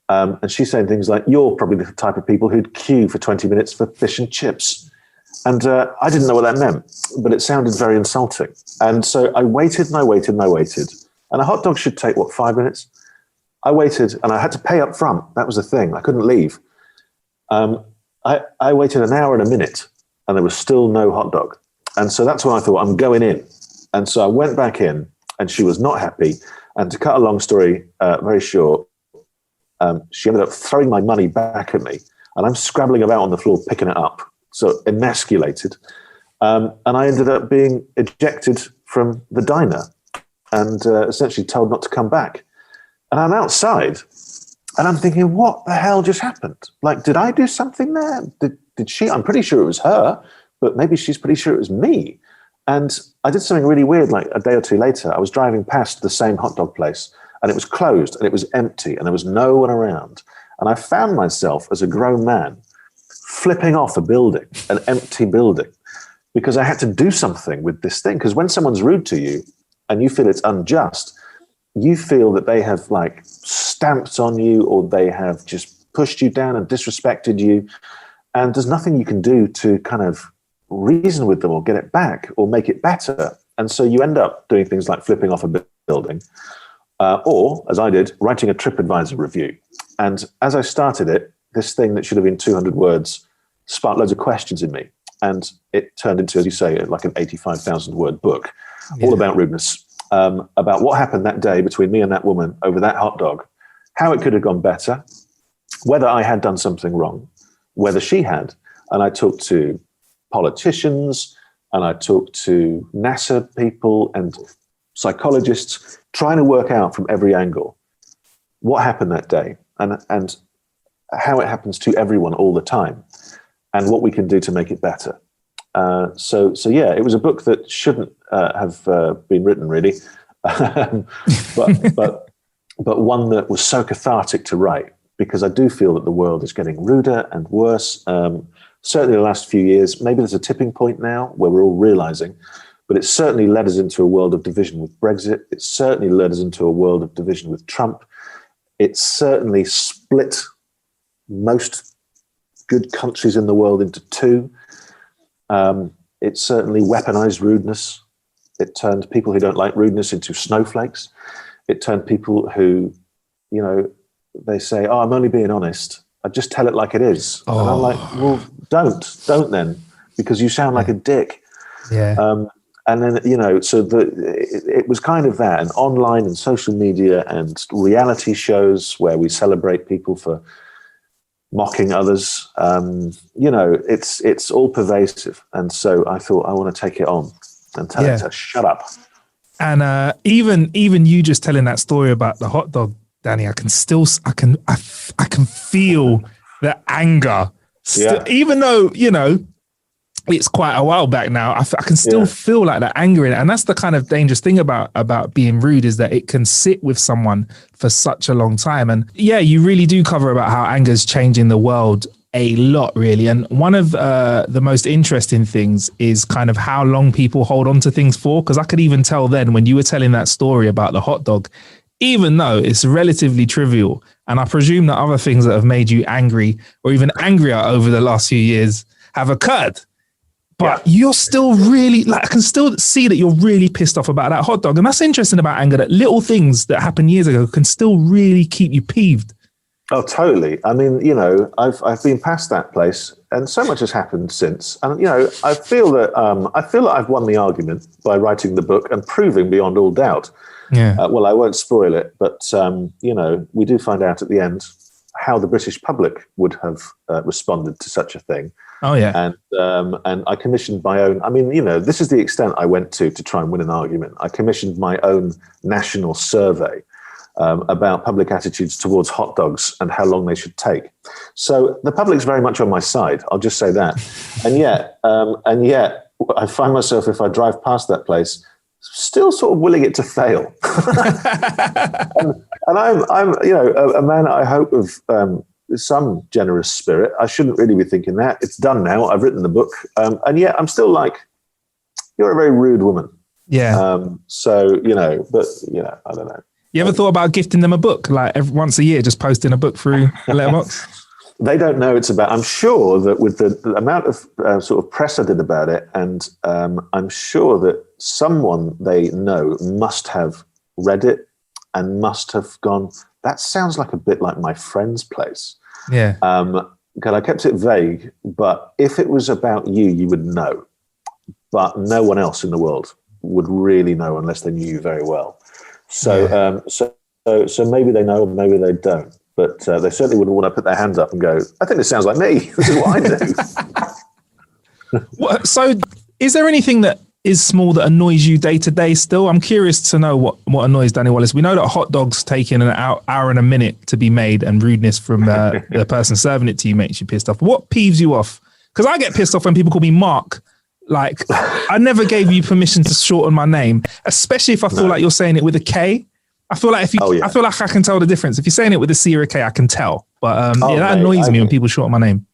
And she's saying things like, you're probably the type of people who'd queue for 20 minutes for fish and chips. And I didn't know what that meant, but it sounded very insulting. And so I waited and I waited and I waited. And a hot dog should take, 5 minutes? I waited and I had to pay up front. That was the thing. I couldn't leave. I waited an hour and a minute and there was still no hot dog. And so that's when I thought, I'm going in. And so I went back in and she was not happy. And to cut a long story very short, she ended up throwing my money back at me, and I'm scrabbling about on the floor picking it up, so emasculated. And I ended up being ejected from the diner and essentially told not to come back. And I'm outside, and I'm thinking, what the hell just happened? Like, did I do something there? Did she? I'm pretty sure it was her, but maybe she's pretty sure it was me. And I did something really weird, like a day or two later. I was driving past the same hot dog place, and it was closed and it was empty and there was no one around. And I found myself as a grown man flipping off a building, an empty building, because I had to do something with this thing. Because when someone's rude to you and you feel it's unjust, you feel that they have like stamped on you or they have just pushed you down and disrespected you. And there's nothing you can do to kind of reason with them or get it back or make it better. And so you end up doing things like flipping off a building. Or, as I did, writing a TripAdvisor review. And as I started it, this thing that should have been 200 words sparked loads of questions in me. And it turned into, as you say, like an 85,000 word book, all about rudeness, about what happened that day between me and that woman over that hot dog, how it could have gone better, whether I had done something wrong, whether she had. And I talked to politicians and I talked to NASA people and psychologists, trying to work out from every angle what happened that day and how it happens to everyone all the time and what we can do to make it better. So yeah, it was a book that shouldn't have been written really, but one that was so cathartic to write, because I do feel that the world is getting ruder and worse. Certainly the last few years, maybe there's a tipping point now where we're all realizing. But it certainly led us into a world of division with Brexit. It certainly led us into a world of division with Trump. It certainly split most good countries in the world into two. It certainly weaponized rudeness. It turned people who don't like rudeness into snowflakes. It turned people who, they say, oh, I'm only being honest. I just tell it like it is. Oh. And I'm like, well, don't then, because you sound like a dick. Yeah. And then, so it was kind of that, and online and social media and reality shows where we celebrate people for mocking others. It's all pervasive. And so I thought I want to take it on and tell it to shut up. And even you just telling that story about the hot dog, Danny, I can feel the anger. Even though, it's quite a while back now, I can still feel like that anger in it. And that's the kind of dangerous thing about being rude, is that it can sit with someone for such a long time. And you really do cover about how anger is changing the world a lot, really. And one of the most interesting things is kind of how long people hold on to things for. Because I could even tell then when you were telling that story about the hot dog, even though it's relatively trivial, and I presume that other things that have made you angry or even angrier over the last few years have occurred. But you're still really, I can still see that you're really pissed off about that hot dog. And that's interesting about anger, that little things that happened years ago can still really keep you peeved. Oh, totally. I mean, I've been past that place and so much has happened since. And, I feel that I've won the argument by writing the book and proving beyond all doubt. Yeah. Well, I won't spoil it, but, we do find out at the end how the British public would have responded to such a thing. Oh, yeah. And I commissioned my own, this is the extent I went to try and win an argument. I commissioned my own national survey about public attitudes towards hot dogs and how long they should take. So the public's very much on my side. I'll just say that. And yet I find myself, if I drive past that place, still sort of willing it to fail. and I'm a man, I hope, of some generous spirit. I shouldn't really be thinking that. It's done now. I've written the book. And yet I'm still like, you're a very rude woman. Yeah. But I don't know. You ever thought about gifting them a book, like once a year, just posting a book through a letterbox? They don't know it's about. I'm sure that with the amount of sort of press I did about it, and I'm sure that someone they know must have read it and must have gone, that sounds like a bit like my friend's place. Yeah. Because I kept it vague, but if it was about you, you would know. But no one else in the world would really know unless they knew you very well. So, so maybe they know, maybe they don't. But they certainly wouldn't want to put their hands up and go, I think this sounds like me. This is what I do. So is there anything that is small that annoys you day to day still? I'm curious to know what annoys Danny Wallace. We know that hot dogs taking an hour and a minute to be made and rudeness from the person serving it to you makes you pissed off. What peeves you off? Because I get pissed off when people call me Mark. Like, I never gave you permission to shorten my name, especially if I feel like you're saying it with a K. I feel like I feel like I can tell the difference. If you're saying it with a C or a K, I can tell. But that annoys me when people shorten my name.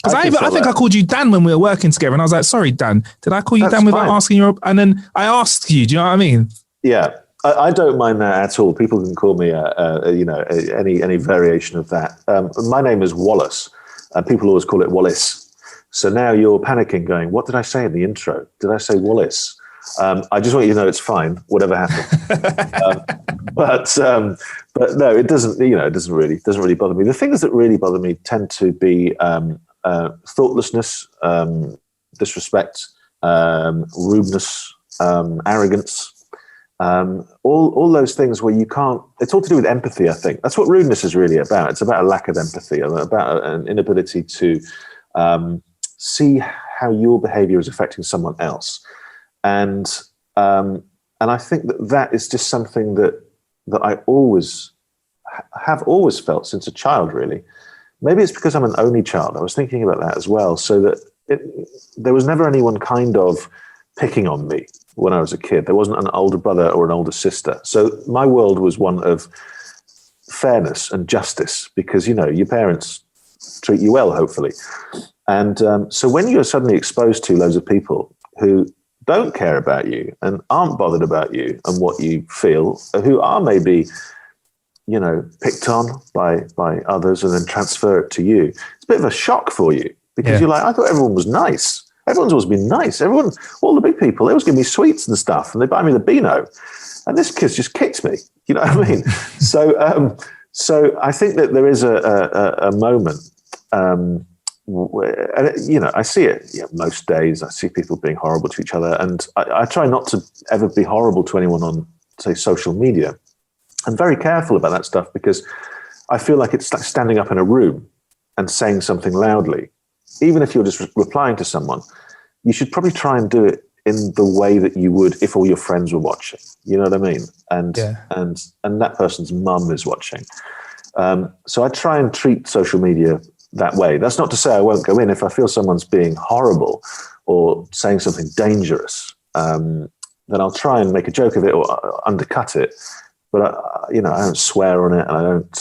Because I think I called you Dan when we were working together, and I was like, "Sorry, Dan, did I call you Dan without asking you?" And then I asked you. Do you know what I mean? Yeah, I don't mind that at all. People can call me, any variation of that. My name is Wallace, and people always call it Wallace. So now you're panicking, going, "What did I say in the intro? Did I say Wallace?" I just want you to know it's fine, whatever happened. But no, it doesn't. It doesn't really bother me. The things that really bother me tend to be thoughtlessness, disrespect, rudeness, arrogance, all those things where you can't. It's all to do with empathy. I think that's what rudeness is really about. It's about a lack of empathy, about an inability to see how your behavior is affecting someone else. And I think that is just something that I have always felt since a child, really. Maybe it's because I'm an only child. I was thinking about that as well. So that there was never anyone kind of picking on me when I was a kid. There wasn't an older brother or an older sister. So my world was one of fairness and justice because, your parents treat you well, hopefully. And so when you're suddenly exposed to loads of people who don't care about you and aren't bothered about you and what you feel, who are maybe, picked on by others and then transfer it to you, it's a bit of a shock for you because you're like, I thought everyone was nice. Everyone's always been nice. All the big people, they always give me sweets and stuff and they buy me the Beano. And this kid just kicked me. You know what I mean? So I think that there is a moment where, I see it most days. I see people being horrible to each other. And I try not to ever be horrible to anyone on, say, social media. I'm very careful about that stuff because I feel like it's like standing up in a room and saying something loudly. Even if you're just replying to someone, you should probably try and do it in the way that you would if all your friends were watching. You know what I mean? And that person's mum is watching. So I try and treat social media that way. That's not to say I won't go in if I feel someone's being horrible or saying something dangerous. Then I'll try and make a joke of it or undercut it. But I don't swear on it, and I don't,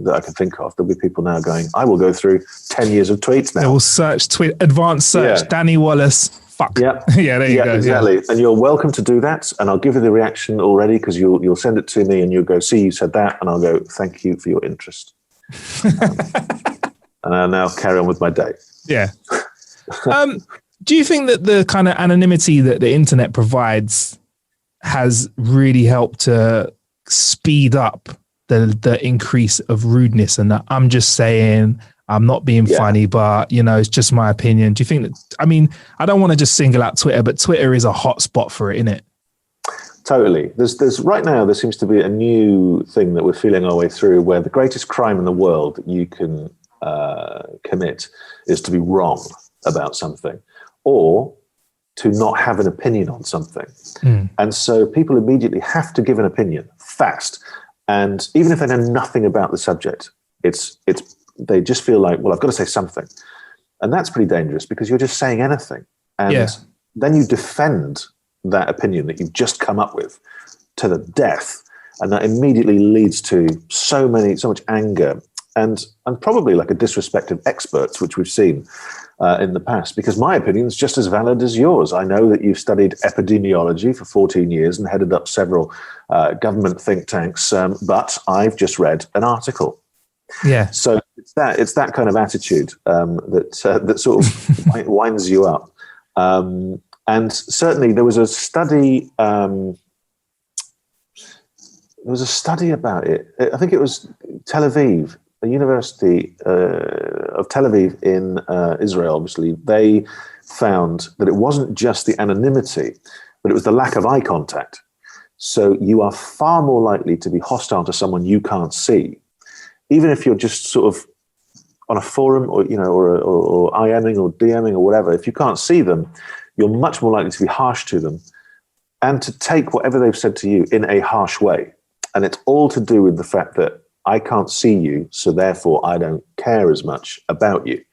that I can think of. There'll be people now going, I will go through 10 years of tweets now. They will search advanced search, Danny Wallace. Fuck. Yeah. Yeah, there you go. Exactly. Yeah. And you're welcome to do that. And I'll give you the reaction already because you'll send it to me and you'll go, see, you said that. And I'll go, thank you for your interest. And I'll now carry on with my day. Yeah. Do you think that the kind of anonymity that the internet provides has really helped to speed up the increase of rudeness and that I'm just saying, I'm not being funny, but it's just my opinion. Do you think that, I don't want to just single out Twitter, but Twitter is a hot spot for it, isn't it? Totally. There's right now, there seems to be a new thing that we're feeling our way through where the greatest crime in the world that you can commit is to be wrong about something or to not have an opinion on something. And so people immediately have to give an opinion fast. And even if they know nothing about the subject, they just feel like, well, I've got to say something. And that's pretty dangerous because you're just saying anything. And then you defend that opinion that you've just come up with to the death. And that immediately leads to so much anger and probably like a disrespect of experts, which we've seen. in the past, because my opinion is just as valid as yours. I know that you've studied epidemiology for 14 years and headed up several government think tanks, but I've just read an article. Yeah. So it's that kind of attitude that sort of winds you up. And certainly there was a study. There was a study about it. I think it was Tel Aviv, the University of Tel Aviv in Israel. Obviously, they found that it wasn't just the anonymity, but it was the lack of eye contact. So you are far more likely to be hostile to someone you can't see, even if you're just sort of on a forum or IMing or DMing or whatever. If you can't see them, you're much more likely to be harsh to them and to take whatever they've said to you in a harsh way. And it's all to do with the fact that I can't see you, so therefore I don't care as much about you.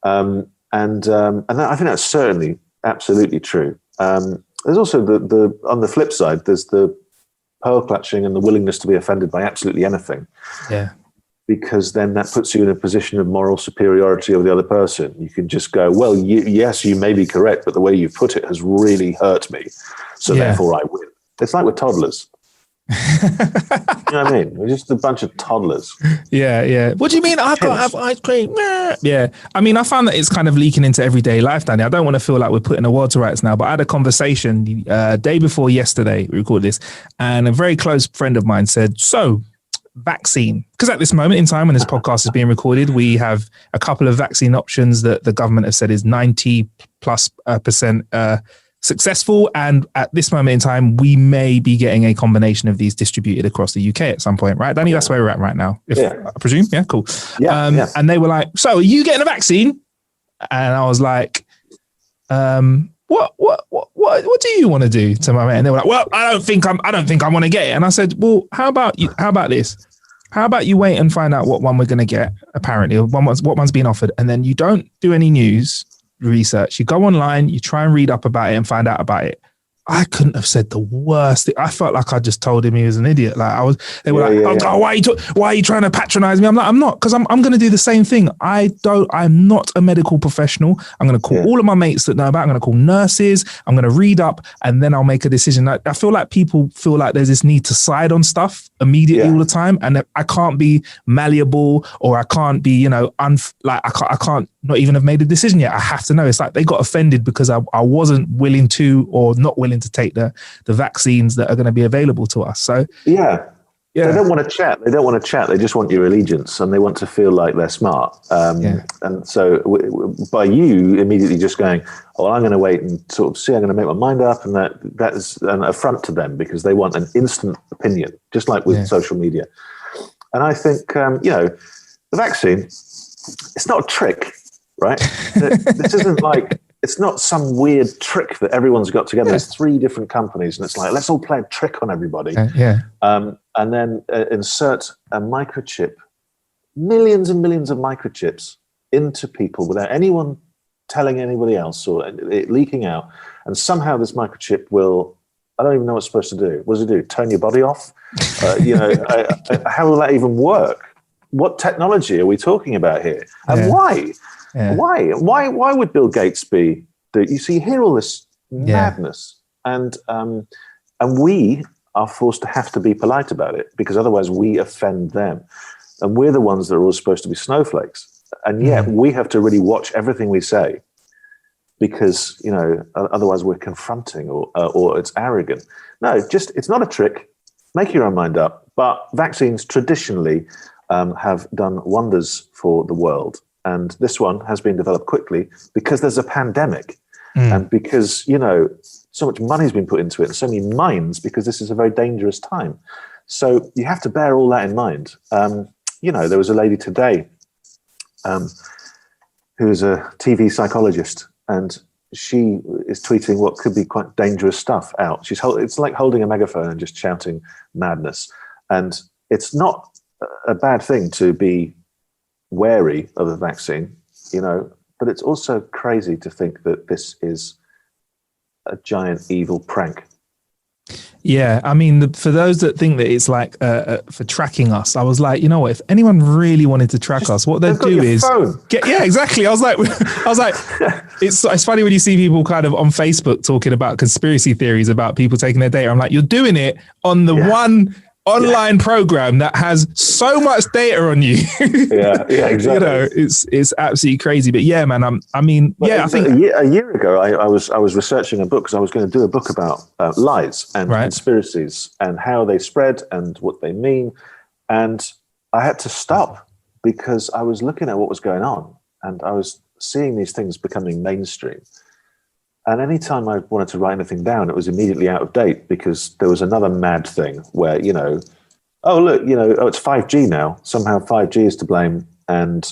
And I think that's certainly absolutely true. There's also the on the flip side, there's the pearl clutching and the willingness to be offended by absolutely anything. Yeah. Because then that puts you in a position of moral superiority over the other person. You can just go, well, yes, you may be correct, but the way you put it has really hurt me, so therefore I win. It's like with toddlers. You know what I mean? We're just a bunch of toddlers. Yeah. What do you mean? I can't have ice cream. Yeah. I mean, I found that it's kind of leaking into everyday life, Danny. I don't want to feel like we're putting the world to rights now, but I had a conversation day before yesterday. We recorded this, and a very close friend of mine said, "So, vaccine." Because at this moment in time, when this podcast is being recorded, we have a couple of vaccine options that the government has said is 90+% successful, and at this moment in time we may be getting a combination of these distributed across the UK at some point, right, Danny? That's where we're at right now, I presume. Yeah, cool. And they were like, "So are you getting a vaccine?" And I was like, what do you want to do to my man? And they were like, "Well, I don't think I want to get it." And I said, "Well, how about this? How about you wait and find out what one we're going to get, apparently, or what one's being offered, and then you don't do any news research. You go online, you try and read up about it and find out about it." I couldn't have said the worst thing. I felt like I just told him he was an idiot. Like they were "Oh, why are you trying to patronize me?" I'm like, "I'm not, because I'm going to do the same thing. I'm not a medical professional. I'm going to call all of my mates that know about it. I'm going to call nurses. I'm going to read up, and then I'll make a decision." I feel like people feel like there's this need to side on stuff immediately all the time, and I can't be malleable, or I can't be, I can't not even have made a decision yet. I have to know. It's like they got offended because I wasn't willing to, or not willing to take the vaccines that are going to be available to us. So they don't want to chat. They just want your allegiance, and they want to feel like they're smart. And so by you immediately just going, "Oh, I'm going to wait and sort of see, I'm going to make my mind up," and that is an affront to them, because they want an instant opinion, just like with social media. And I think the vaccine, it's not a trick, right? This isn't like, it's not some weird trick that everyone's got together. There's 3 different companies, and it's like, let's all play a trick on everybody. And then insert a microchip, millions and millions of microchips into people without anyone telling anybody else, or it leaking out. And somehow this microchip will, I don't even know what it's supposed to do. What does it do? Turn your body off? How will that even work? What technology are we talking about here? And why? Yeah. Why would Bill Gates be? You see, you hear all this madness, and we are forced to have to be polite about it, because otherwise we offend them, and we're the ones that are all supposed to be snowflakes, and yet we have to really watch everything we say, because otherwise we're confronting or it's arrogant. No, it's not a trick. Make your own mind up. But vaccines traditionally have done wonders for the world. And this one has been developed quickly because there's a pandemic, and because, so much money's been put into it and so many minds, because this is a very dangerous time. So you have to bear all that in mind. There was a lady today who is a TV psychologist, and she is tweeting what could be quite dangerous stuff out. It's like holding a megaphone and just shouting madness. And it's not a bad thing to be wary of the vaccine, but it's also crazy to think that this is a giant evil prank. Yeah, I mean, for those that think that it's like for tracking us, I was like, you know what? If anyone really wanted to track us, what they'd do is yeah, exactly. I was like, it's funny when you see people kind of on Facebook talking about conspiracy theories about people taking their data. I'm like, you're doing it on the one online program that has so much data on you. yeah, exactly. You know, it's absolutely crazy. But yeah, man, I think a year ago I was researching a book because I was going to do a book about lies and conspiracies and how they spread and what they mean, and I had to stop because I was looking at what was going on and I was seeing these things becoming mainstream. And anytime I wanted to write anything down, it was immediately out of date because there was another mad thing where, oh, look, it's 5G now. Somehow 5G is to blame. And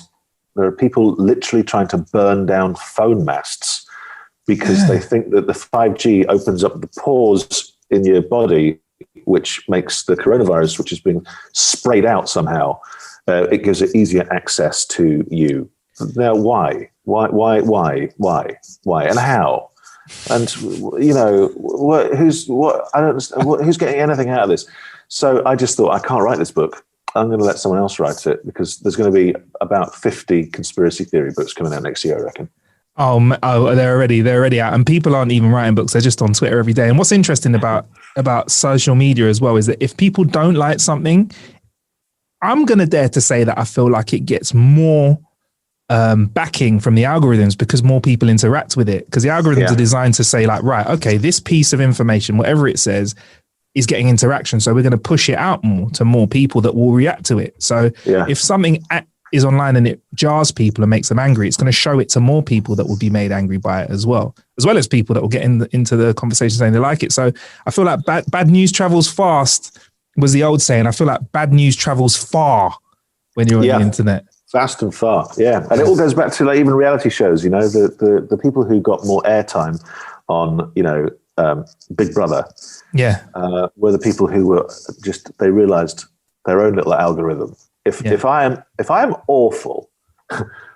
there are people literally trying to burn down phone masts because they think that the 5G opens up the pores in your body, which makes the coronavirus, which is being sprayed out somehow, it gives it easier access to you. Now, why? Why? And how? And who's getting anything out of this? So I just thought, I can't write this book. I'm going to let someone else write it because there's going to be about 50 conspiracy theory books coming out next year, I reckon. Oh, they're already out, and people aren't even writing books; they're just on Twitter every day. And what's interesting about social media as well is that if people don't like something, I'm going to dare to say that I feel like it gets more backing from the algorithms because more people interact with it, because the algorithms are designed to say like, right, okay, this piece of information, whatever it says, is getting interaction, so we're going to push it out more to more people that will react to it. So if something is online and it jars people and makes them angry, it's going to show it to more people that will be made angry by it as well as people that will get into the conversation saying they like it. So I feel like bad news travels fast was the old saying. I feel like bad news travels far when you're on the internet. Fast and far, yeah. And it all goes back to like even reality shows, the people who got more airtime on, Big Brother were the people who were they realized their own little algorithm. If I am awful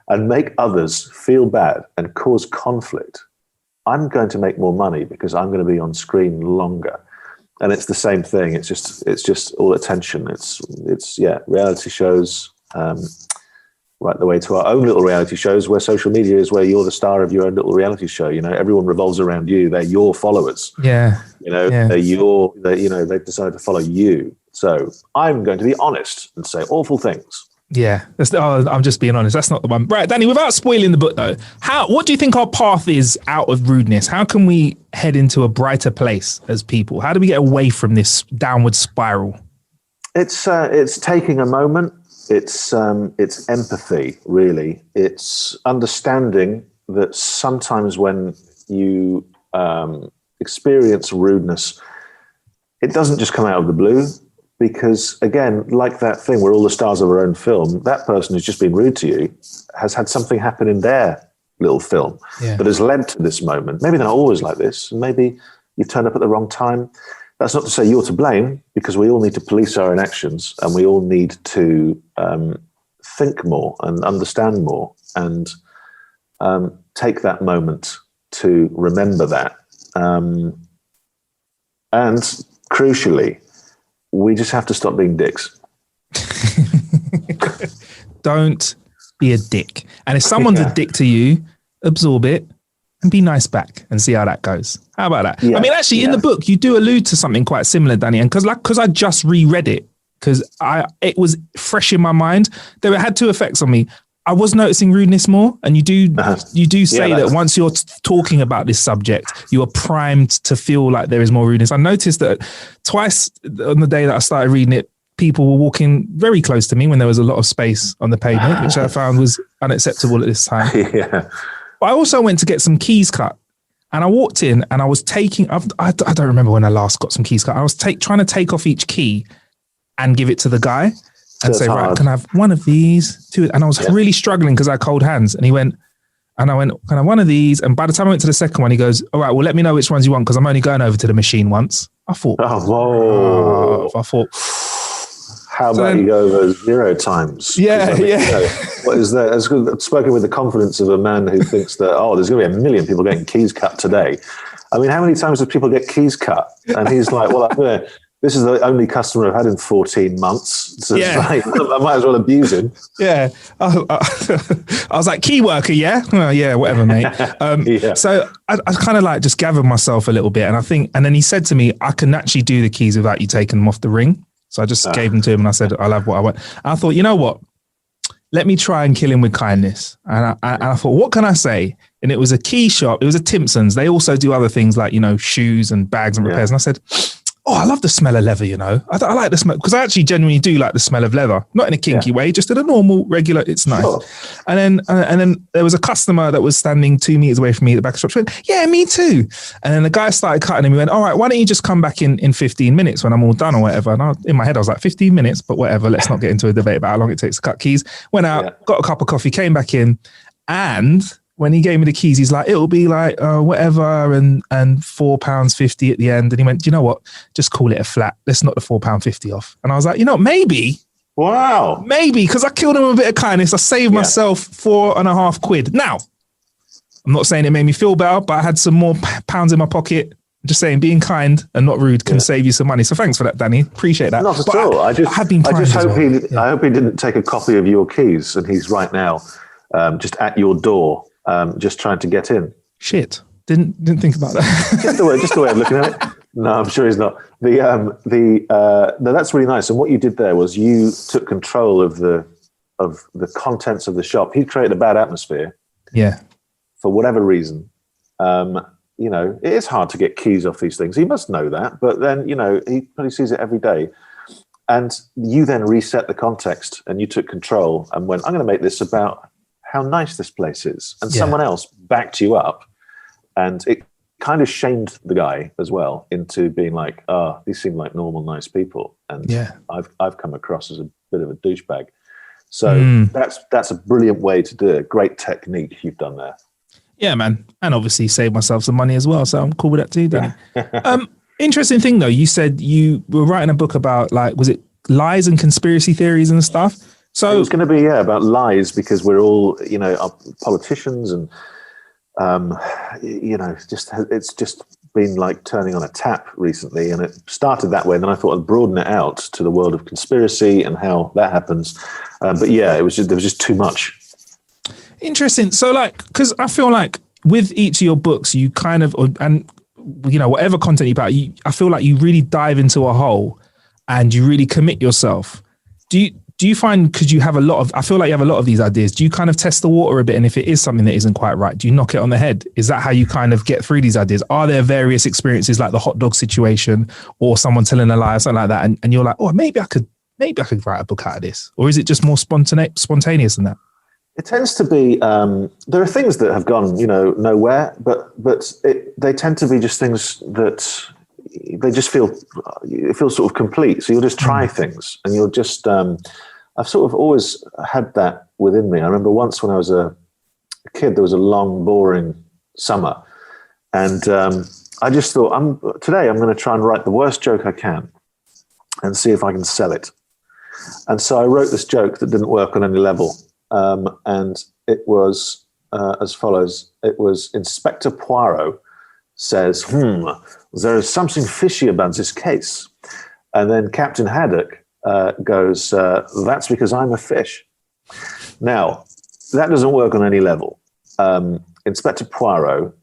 and make others feel bad and cause conflict, I'm going to make more money because I'm going to be on screen longer. And it's the same thing. It's just all attention. It's reality shows, right the way to our own little reality shows where social media is where you're the star of your own little reality show. Everyone revolves around you. They're your followers. They've decided to follow you. So I'm going to be honest and say awful things. Yeah, I'm just being honest. That's not the one. Right, Danny, without spoiling the book though, what do you think our path is out of rudeness? How can we head into a brighter place as people? How do we get away from this downward spiral? It's taking a moment. It's empathy, really. It's understanding that sometimes when you experience rudeness, it doesn't just come out of the blue. Because again, like that thing, we're all the stars of our own film. That person who's just been rude to you has had something happen in their little film that has led to this moment. Maybe they're not always like this. Maybe you've turned up at the wrong time. That's not to say you're to blame, because we all need to police our own actions and we all need to think more and understand more and take that moment to remember that. And crucially, we just have to stop being dicks. Don't be a dick. And if someone's a dick to you, absorb it and be nice back and see how that goes. How about that? Yeah. I mean, actually, in the book, you do allude to something quite similar, Danny. And because I just reread it, because it was fresh in my mind, it had two effects on me. I was noticing rudeness more, and you do say that once you're talking about this subject, you are primed to feel like there is more rudeness. I noticed that twice on the day that I started reading it, people were walking very close to me when there was a lot of space on the pavement, which I found was unacceptable at this time. Yeah. But I also went to get some keys cut, and I walked in and I was taking. I don't remember when I last got some keys cut. I was trying to take off each key and give it to the guy. And say, right, can I have one of these? Two? And I was really struggling because I had cold hands. And he went, and I went, can I have one of these? And by the time I went to the second one, he goes, all right, well, let me know which ones you want, because I'm only going over to the machine once. I thought, how about you go over 0 times? Yeah. What is that? I've spoken with the confidence of a man who thinks that, there's going to be 1 million people getting keys cut today. I mean, how many times do people get keys cut? And he's like, well, this is the only customer I've had in 14 months. So it's like, I might as well abuse him. Yeah. I was like, key worker, yeah? Well, yeah, whatever, mate. So I kind of like just gathered myself a little bit. And then he said to me, I can actually do the keys without you taking them off the ring. So I just gave them to him and I said, I'll have what I want. And I thought, you know what? Let me try and kill him with kindness. And I thought, what can I say? And it was a key shop. It was a Timpson's. They also do other things like, shoes and bags and repairs. And I said, oh, I love the smell of leather, I like the smell, because I actually genuinely do like the smell of leather, not in a kinky way, just in a normal, regular, it's nice. Sure. And then there was a customer that was standing 2 meters away from me at the back of the shop. She went, yeah, me too. And then the guy started cutting and we went, all right, why don't you just come back in 15 minutes when I'm all done or whatever? And in my head, I was like, 15 minutes, but whatever, let's not get into a debate about how long it takes to cut keys. Went out, got a cup of coffee, came back in, and when he gave me the keys, he's like, it'll be like whatever and £4.50 at the end. And he went, do you know what? Just call it a flat. Let's knock the £4.50 off. And I was like, maybe. Wow. Maybe, because I killed him with a bit of kindness. I saved myself £4.50. Now, I'm not saying it made me feel better, but I had some more pounds in my pocket. Just saying, being kind and not rude can save you some money. So thanks for that, Danny. Appreciate that. Not at all. I just hope he didn't take a copy of your keys and he's right now just at your door. Just trying to get in. Shit, didn't think about that. just the way of looking at it. No, I'm sure he's not. No, that's really nice. And what you did there was you took control of the contents of the shop. He created a bad atmosphere. Yeah. For whatever reason, it is hard to get keys off these things. He must know that, but then he probably sees it every day. And you then reset the context, and you took control and went, I'm going to make this about how nice this place is. And someone else backed you up, and it kind of shamed the guy as well into being like, these seem like normal, nice people. And I've come across as a bit of a douchebag. So that's a brilliant way to do it. Great technique you've done there. Yeah, man. And obviously save myself some money as well. So I'm cool with that too, Danny. Interesting thing though, you said you were writing a book about was it lies and conspiracy theories and stuff? So it was going to be about lies, because we're all politicians, and it's just been like turning on a tap recently, and it started that way. And then I thought I'd broaden it out to the world of conspiracy and how that happens. But there was just too much. Interesting. So because I feel like with each of your books, you kind of whatever content you put, I feel like you really dive into a hole and you really commit yourself. Do you find, because you have I feel like you have a lot of these ideas, do you kind of test the water a bit? And if it is something that isn't quite right, do you knock it on the head? Is that how you kind of get through these ideas? Are there various experiences like the hot dog situation or someone telling a lie or something like that? And you're like, oh, maybe I could write a book out of this. Or is it just more spontaneous than that? It tends to be, there are things that have gone, nowhere, but they tend to be just things that they just feel sort of complete. So you'll just try things, and you'll just, I've sort of always had that within me. I remember once when I was a kid, there was a long, boring summer, and I just thought, today I'm going to try and write the worst joke I can and see if I can sell it. And so I wrote this joke that didn't work on any level, and it was as follows. It was Inspector Poirot says, there is something fishy about this case. And then Captain Haddock goes, that's because I'm a fish. Now, that doesn't work on any level. Inspector Poirot,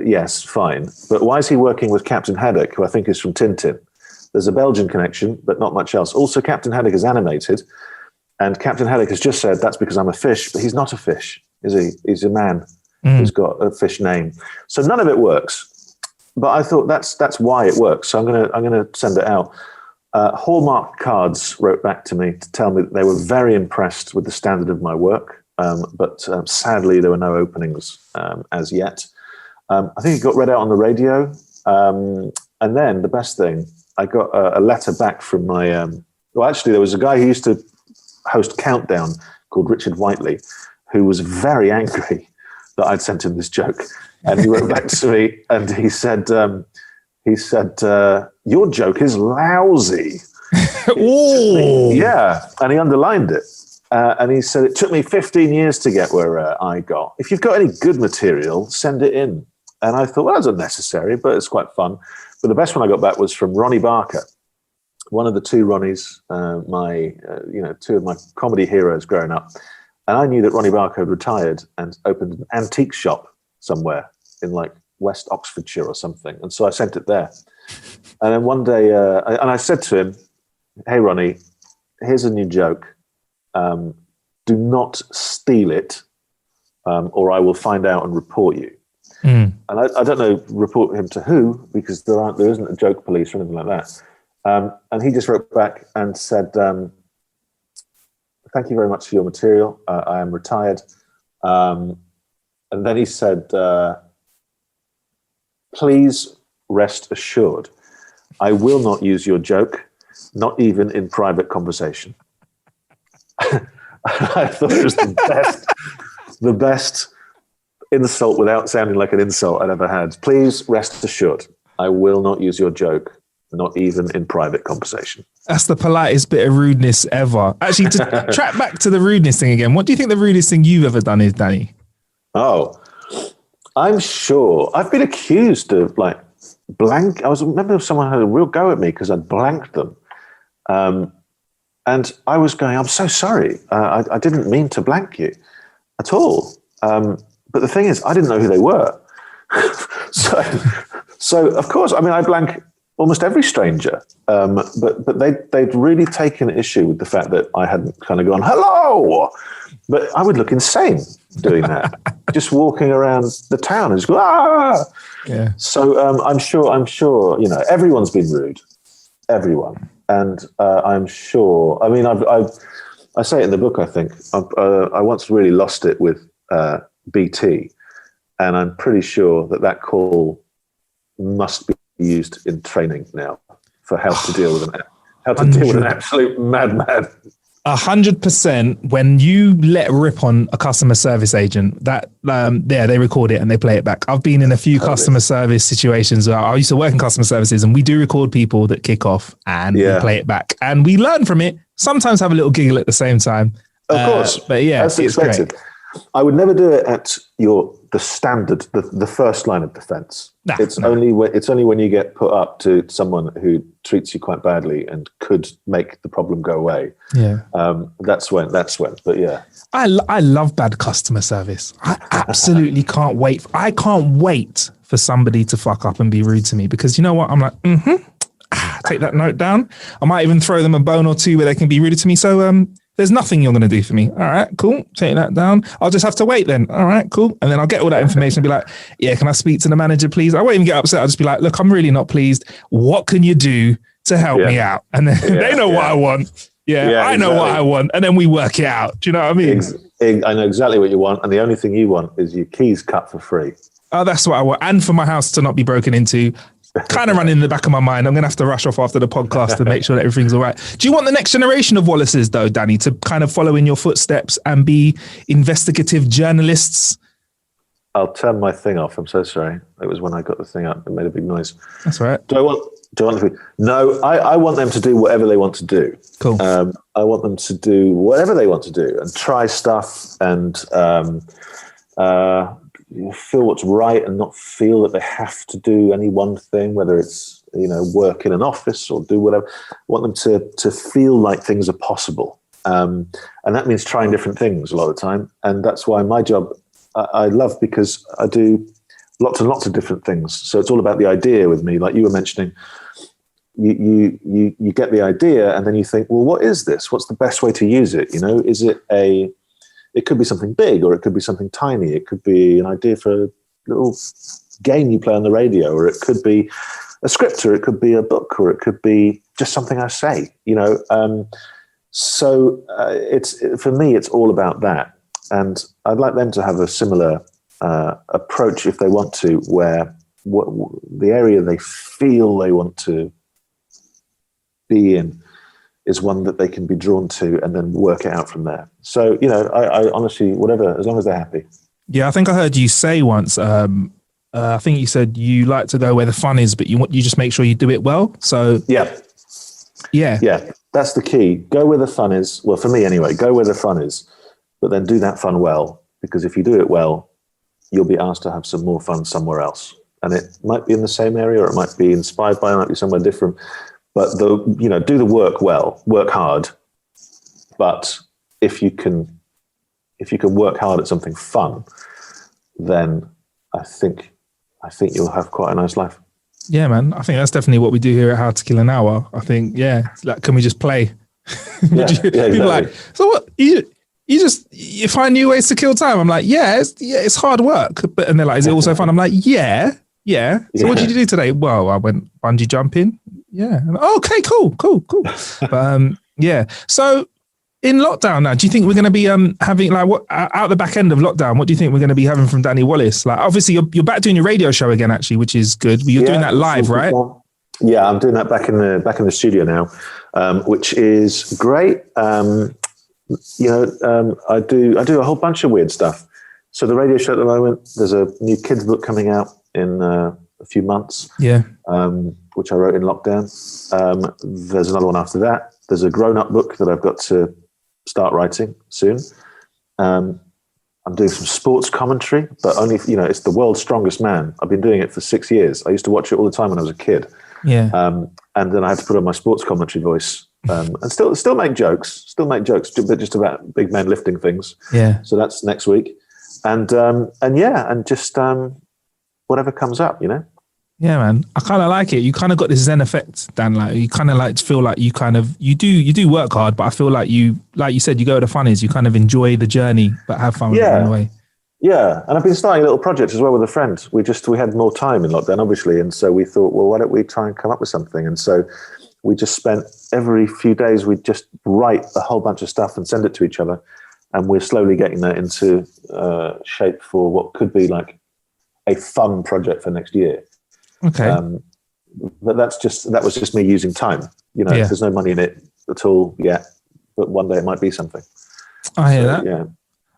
yes, fine. But why is he working with Captain Haddock, who I think is from Tintin? There's a Belgian connection, but not much else. Also, Captain Haddock is animated, and Captain Haddock has just said, that's because I'm a fish, but he's not a fish, is he? He's a man who's got a fish name. So none of it works. But I thought that's why it works. So I'm gonna send it out. Hallmark Cards wrote back to me to tell me that they were very impressed with the standard of my work, but sadly there were no openings as yet. I think it got read out on the radio, and then the best thing, I got a letter back from my. Actually, there was a guy who used to host Countdown called Richard Whiteley, who was very angry that I'd sent him this joke, and he wrote back to me and he said, your joke is lousy. Yeah, and he underlined it. And he said, it took me 15 years to get where I got. If you've got any good material, send it in. And I thought, well, that's unnecessary, but it's quite fun. But the best one I got back was from Ronnie Barker, one of the two Ronnies, two of my comedy heroes growing up. And I knew that Ronnie Barker had retired and opened an antique shop somewhere in like West Oxfordshire or something. And so I sent it there. And then one day, I said to him, hey, Ronnie, here's a new joke. Do not steal it, or I will find out and report you. And I don't know, report him to who, because there isn't a joke police or anything like that. And he just wrote back and said, thank you very much for your material. I am retired. And then he said, please rest assured, I will not use your joke, not even in private conversation. I thought it was the best insult without sounding like an insult I'd ever had. Please rest assured, I will not use your joke, not even in private conversation. That's the politest bit of rudeness ever. Actually, to track back to the rudeness thing again, what do you think the rudest thing you've ever done is, Danny? Oh, I'm sure. I've been accused of like blank. I remember someone had a real go at me because I'd blanked them. And I was going, I'm so sorry. I didn't mean to blank you at all. But the thing is, I didn't know who they were. So of course, I mean, I blank almost every stranger. But they'd really taken issue with the fact that I hadn't kind of gone, hello. But I would look insane doing that, just walking around the town and just go, ah. Yeah. So I'm sure, everyone's been rude, everyone. And I'm sure, I mean, I say it in the book, I think. I once really lost it with BT, and I'm pretty sure that call must be used in training now for how to deal with an absolute madman. 100%. When you let rip on a customer service agent, they record it and they play it back. I've been in a few customer service situations where I used to work in customer services, and we do record people that kick off and we play it back, and we learn from it. Sometimes have a little giggle at the same time. Of course, but yeah, that's expected. Great. I would never do it at the standard, the first line of defense. It's only when you get put up to someone who treats you quite badly and could make the problem go away. Yeah. That's when. But yeah. I love bad customer service. I absolutely can't wait. I can't wait for somebody to fuck up and be rude to me, because you know what? I'm like, take that note down. I might even throw them a bone or two where they can be rude to me. So, there's nothing you're going to do for me. All right, cool. Take that down. I'll just have to wait then. All right, cool. And then I'll get all that information and be like, yeah, can I speak to the manager, please? I won't even get upset. I'll just be like, look, I'm really not pleased. What can you do to help me out? And then they know what I want. Yeah, I know what I want. And then we work it out. Do you know what I mean? I know exactly what you want. And the only thing you want is your keys cut for free. Oh, that's what I want. And for my house to not be broken into. Kind of running in the back of my mind. I'm going to have to rush off after the podcast to make sure that everything's all right. Do you want the next generation of Wallaces, though, Danny, to kind of follow in your footsteps and be investigative journalists? I'll turn my thing off. I'm so sorry. It was when I got the thing up. It made a big noise. That's all right. Do I want to? No, I want them to do whatever they want to do. Cool. I want them to do whatever they want to do and try stuff and feel what's right and not feel that they have to do any one thing, whether it's, work in an office or do whatever. I want them to feel like things are possible. And that means trying different things a lot of the time. And that's why my job I love, because I do lots and lots of different things. So it's all about the idea with me. Like you were mentioning, you get the idea and then you think, well, what is this? What's the best way to use it? Is it could be something big, or it could be something tiny. It could be an idea for a little game you play on the radio, or it could be a script, or it could be a book, or it could be just something I say, So for me, it's all about that. And I'd like them to have a similar approach if they want to, where the area they feel they want to be in is one that they can be drawn to and then work it out from there. So, I honestly, whatever, as long as they're happy. Yeah, I think I heard you say once, I think you said you like to go where the fun is, but you just make sure you do it well. So Yeah, that's the key. Go where the fun is. Well, for me anyway, go where the fun is, but then do that fun well, because if you do it well, you'll be asked to have some more fun somewhere else. And it might be in the same area, or it might be inspired by, it might be somewhere different. But do the work well, work hard. But if you can work hard at something fun, then I think you'll have quite a nice life. Yeah, man. I think that's definitely what we do here at How to Kill an Hour. I think, like, can we just play? Exactly. Like, so what? You find new ways to kill time. I'm like, it's hard work. And they're like, is it also fun? I'm like, yeah. So what did you do today? Well, I went bungee jumping. Yeah. Okay, cool. But So in lockdown now, do you think we're going to be having, like, what out the back end of lockdown? What do you think we're going to be having from Danny Wallace? Like, obviously you're back doing your radio show again, actually, which is good. You're doing that live, right? Yeah, I'm doing that back in the studio now, which is great. I do a whole bunch of weird stuff. So the radio show at the moment, there's a new kids book coming out in a few months. Yeah. Which I wrote in lockdown. There's another one after that. There's a grown-up book that I've got to start writing soon. I'm doing some sports commentary, but only, it's The World's Strongest Man. I've been doing it for 6 years. I used to watch it all the time when I was a kid. Yeah. And then I had to put on my sports commentary voice, and still make jokes, but just about big men lifting things. Yeah. So that's next week. And just whatever comes up, Yeah, man. I kind of like it. You kind of got this Zen effect, Dan. Like, you kind of like to feel like you do work hard, but I feel like you said, you go where the fun is. You kind of enjoy the journey, but have fun with it in a way. Yeah. And I've been starting a little project as well with a friend. We had more time in lockdown, obviously. And so we thought, well, why don't we try and come up with something? And so we just spent every few days, we'd just write a whole bunch of stuff and send it to each other. And we're slowly getting that into shape for what could be like a fun project for next year. Okay. But that was just me using time. There's no money in it at all yet, but one day it might be something. I hear that. Yeah.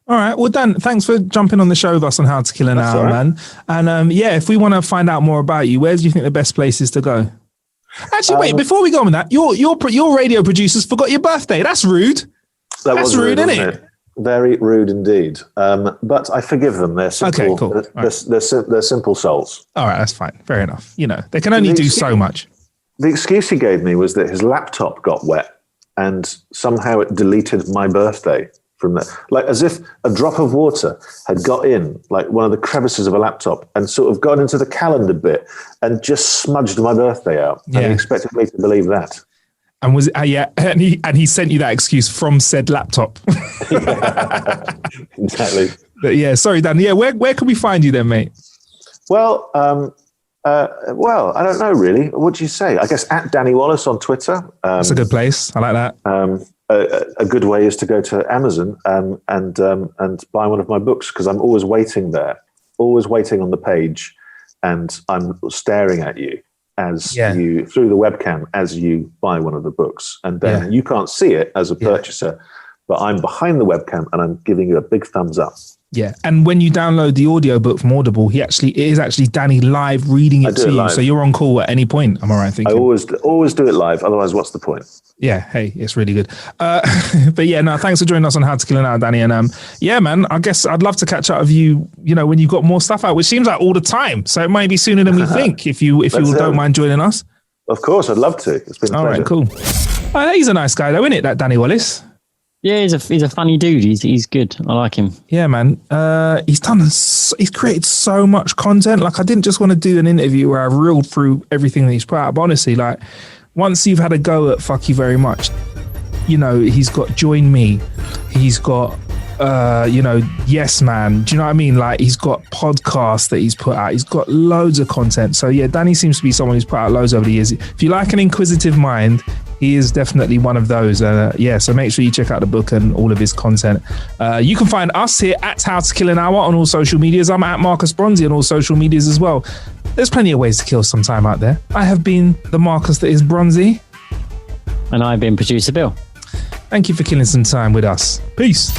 All right. Well, Dan, thanks for jumping on the show with us on How to Kill an Hour, man. And if we want to find out more about you, where do you think the best place is to go? Actually, wait, before we go on that, your radio producers forgot your birthday. That's rude. That's rude, isn't it? Very rude indeed. But I forgive them. They're simple. Okay, cool. They're simple souls. All right, that's fine. Fair enough. They can only do so much. The excuse he gave me was that his laptop got wet and somehow it deleted my birthday from there. Like, as if a drop of water had got in, like, one of the crevices of a laptop and sort of got into the calendar bit and just smudged my birthday out. Yeah. And he expected me to believe that. And was and he sent you that excuse from said laptop. Yeah, exactly. But sorry, Dan. Yeah, where can we find you then, mate? Well, I don't know really. What do you say? I guess at Danny Wallace on Twitter. That's a good place. I like that. A good way is to go to Amazon and buy one of my books, because I'm always waiting there, always waiting on the page, and I'm staring at you as you through the webcam as you buy one of the books, and then you can't see it as a purchaser, but I'm behind the webcam and I'm giving you a big thumbs up. Yeah, and when you download the audiobook from Audible, it is actually Danny live reading it to you, so you're on call at any point. Am I right thinking? I always do it live. Otherwise, what's the point? Yeah, hey, it's really good. But thanks for joining us on How to Kill an Hour, Danny. And man, I guess I'd love to catch up with you. When you've got more stuff out, which seems like all the time. So it might be sooner than we think. If you don't mind joining us. Of course, I'd love to. It's been a pleasure. All right, cool. He's a nice guy, though, isn't it? That Danny Wallace. Yeah, he's a funny dude. He's good. I like him. Yeah, man. He's created so much content. Like, I didn't just want to do an interview where I reeled through everything that he's put out. But honestly, like, once you've had a go at Fuck You Very Much, he's got Join Me. He's got, Yes Man. Do you know what I mean? Like, he's got podcasts that he's put out. He's got loads of content. So yeah, Danny seems to be someone who's put out loads over the years. If you like an inquisitive mind, he is definitely one of those. So make sure you check out the book and all of his content. You can find us here at How to Kill an Hour on all social medias. I'm at Marcus Bronzy on all social medias as well. There's plenty of ways to kill some time out there. I have been the Marcus that is Bronzy. And I've been Producer Bill. Thank you for killing some time with us. Peace.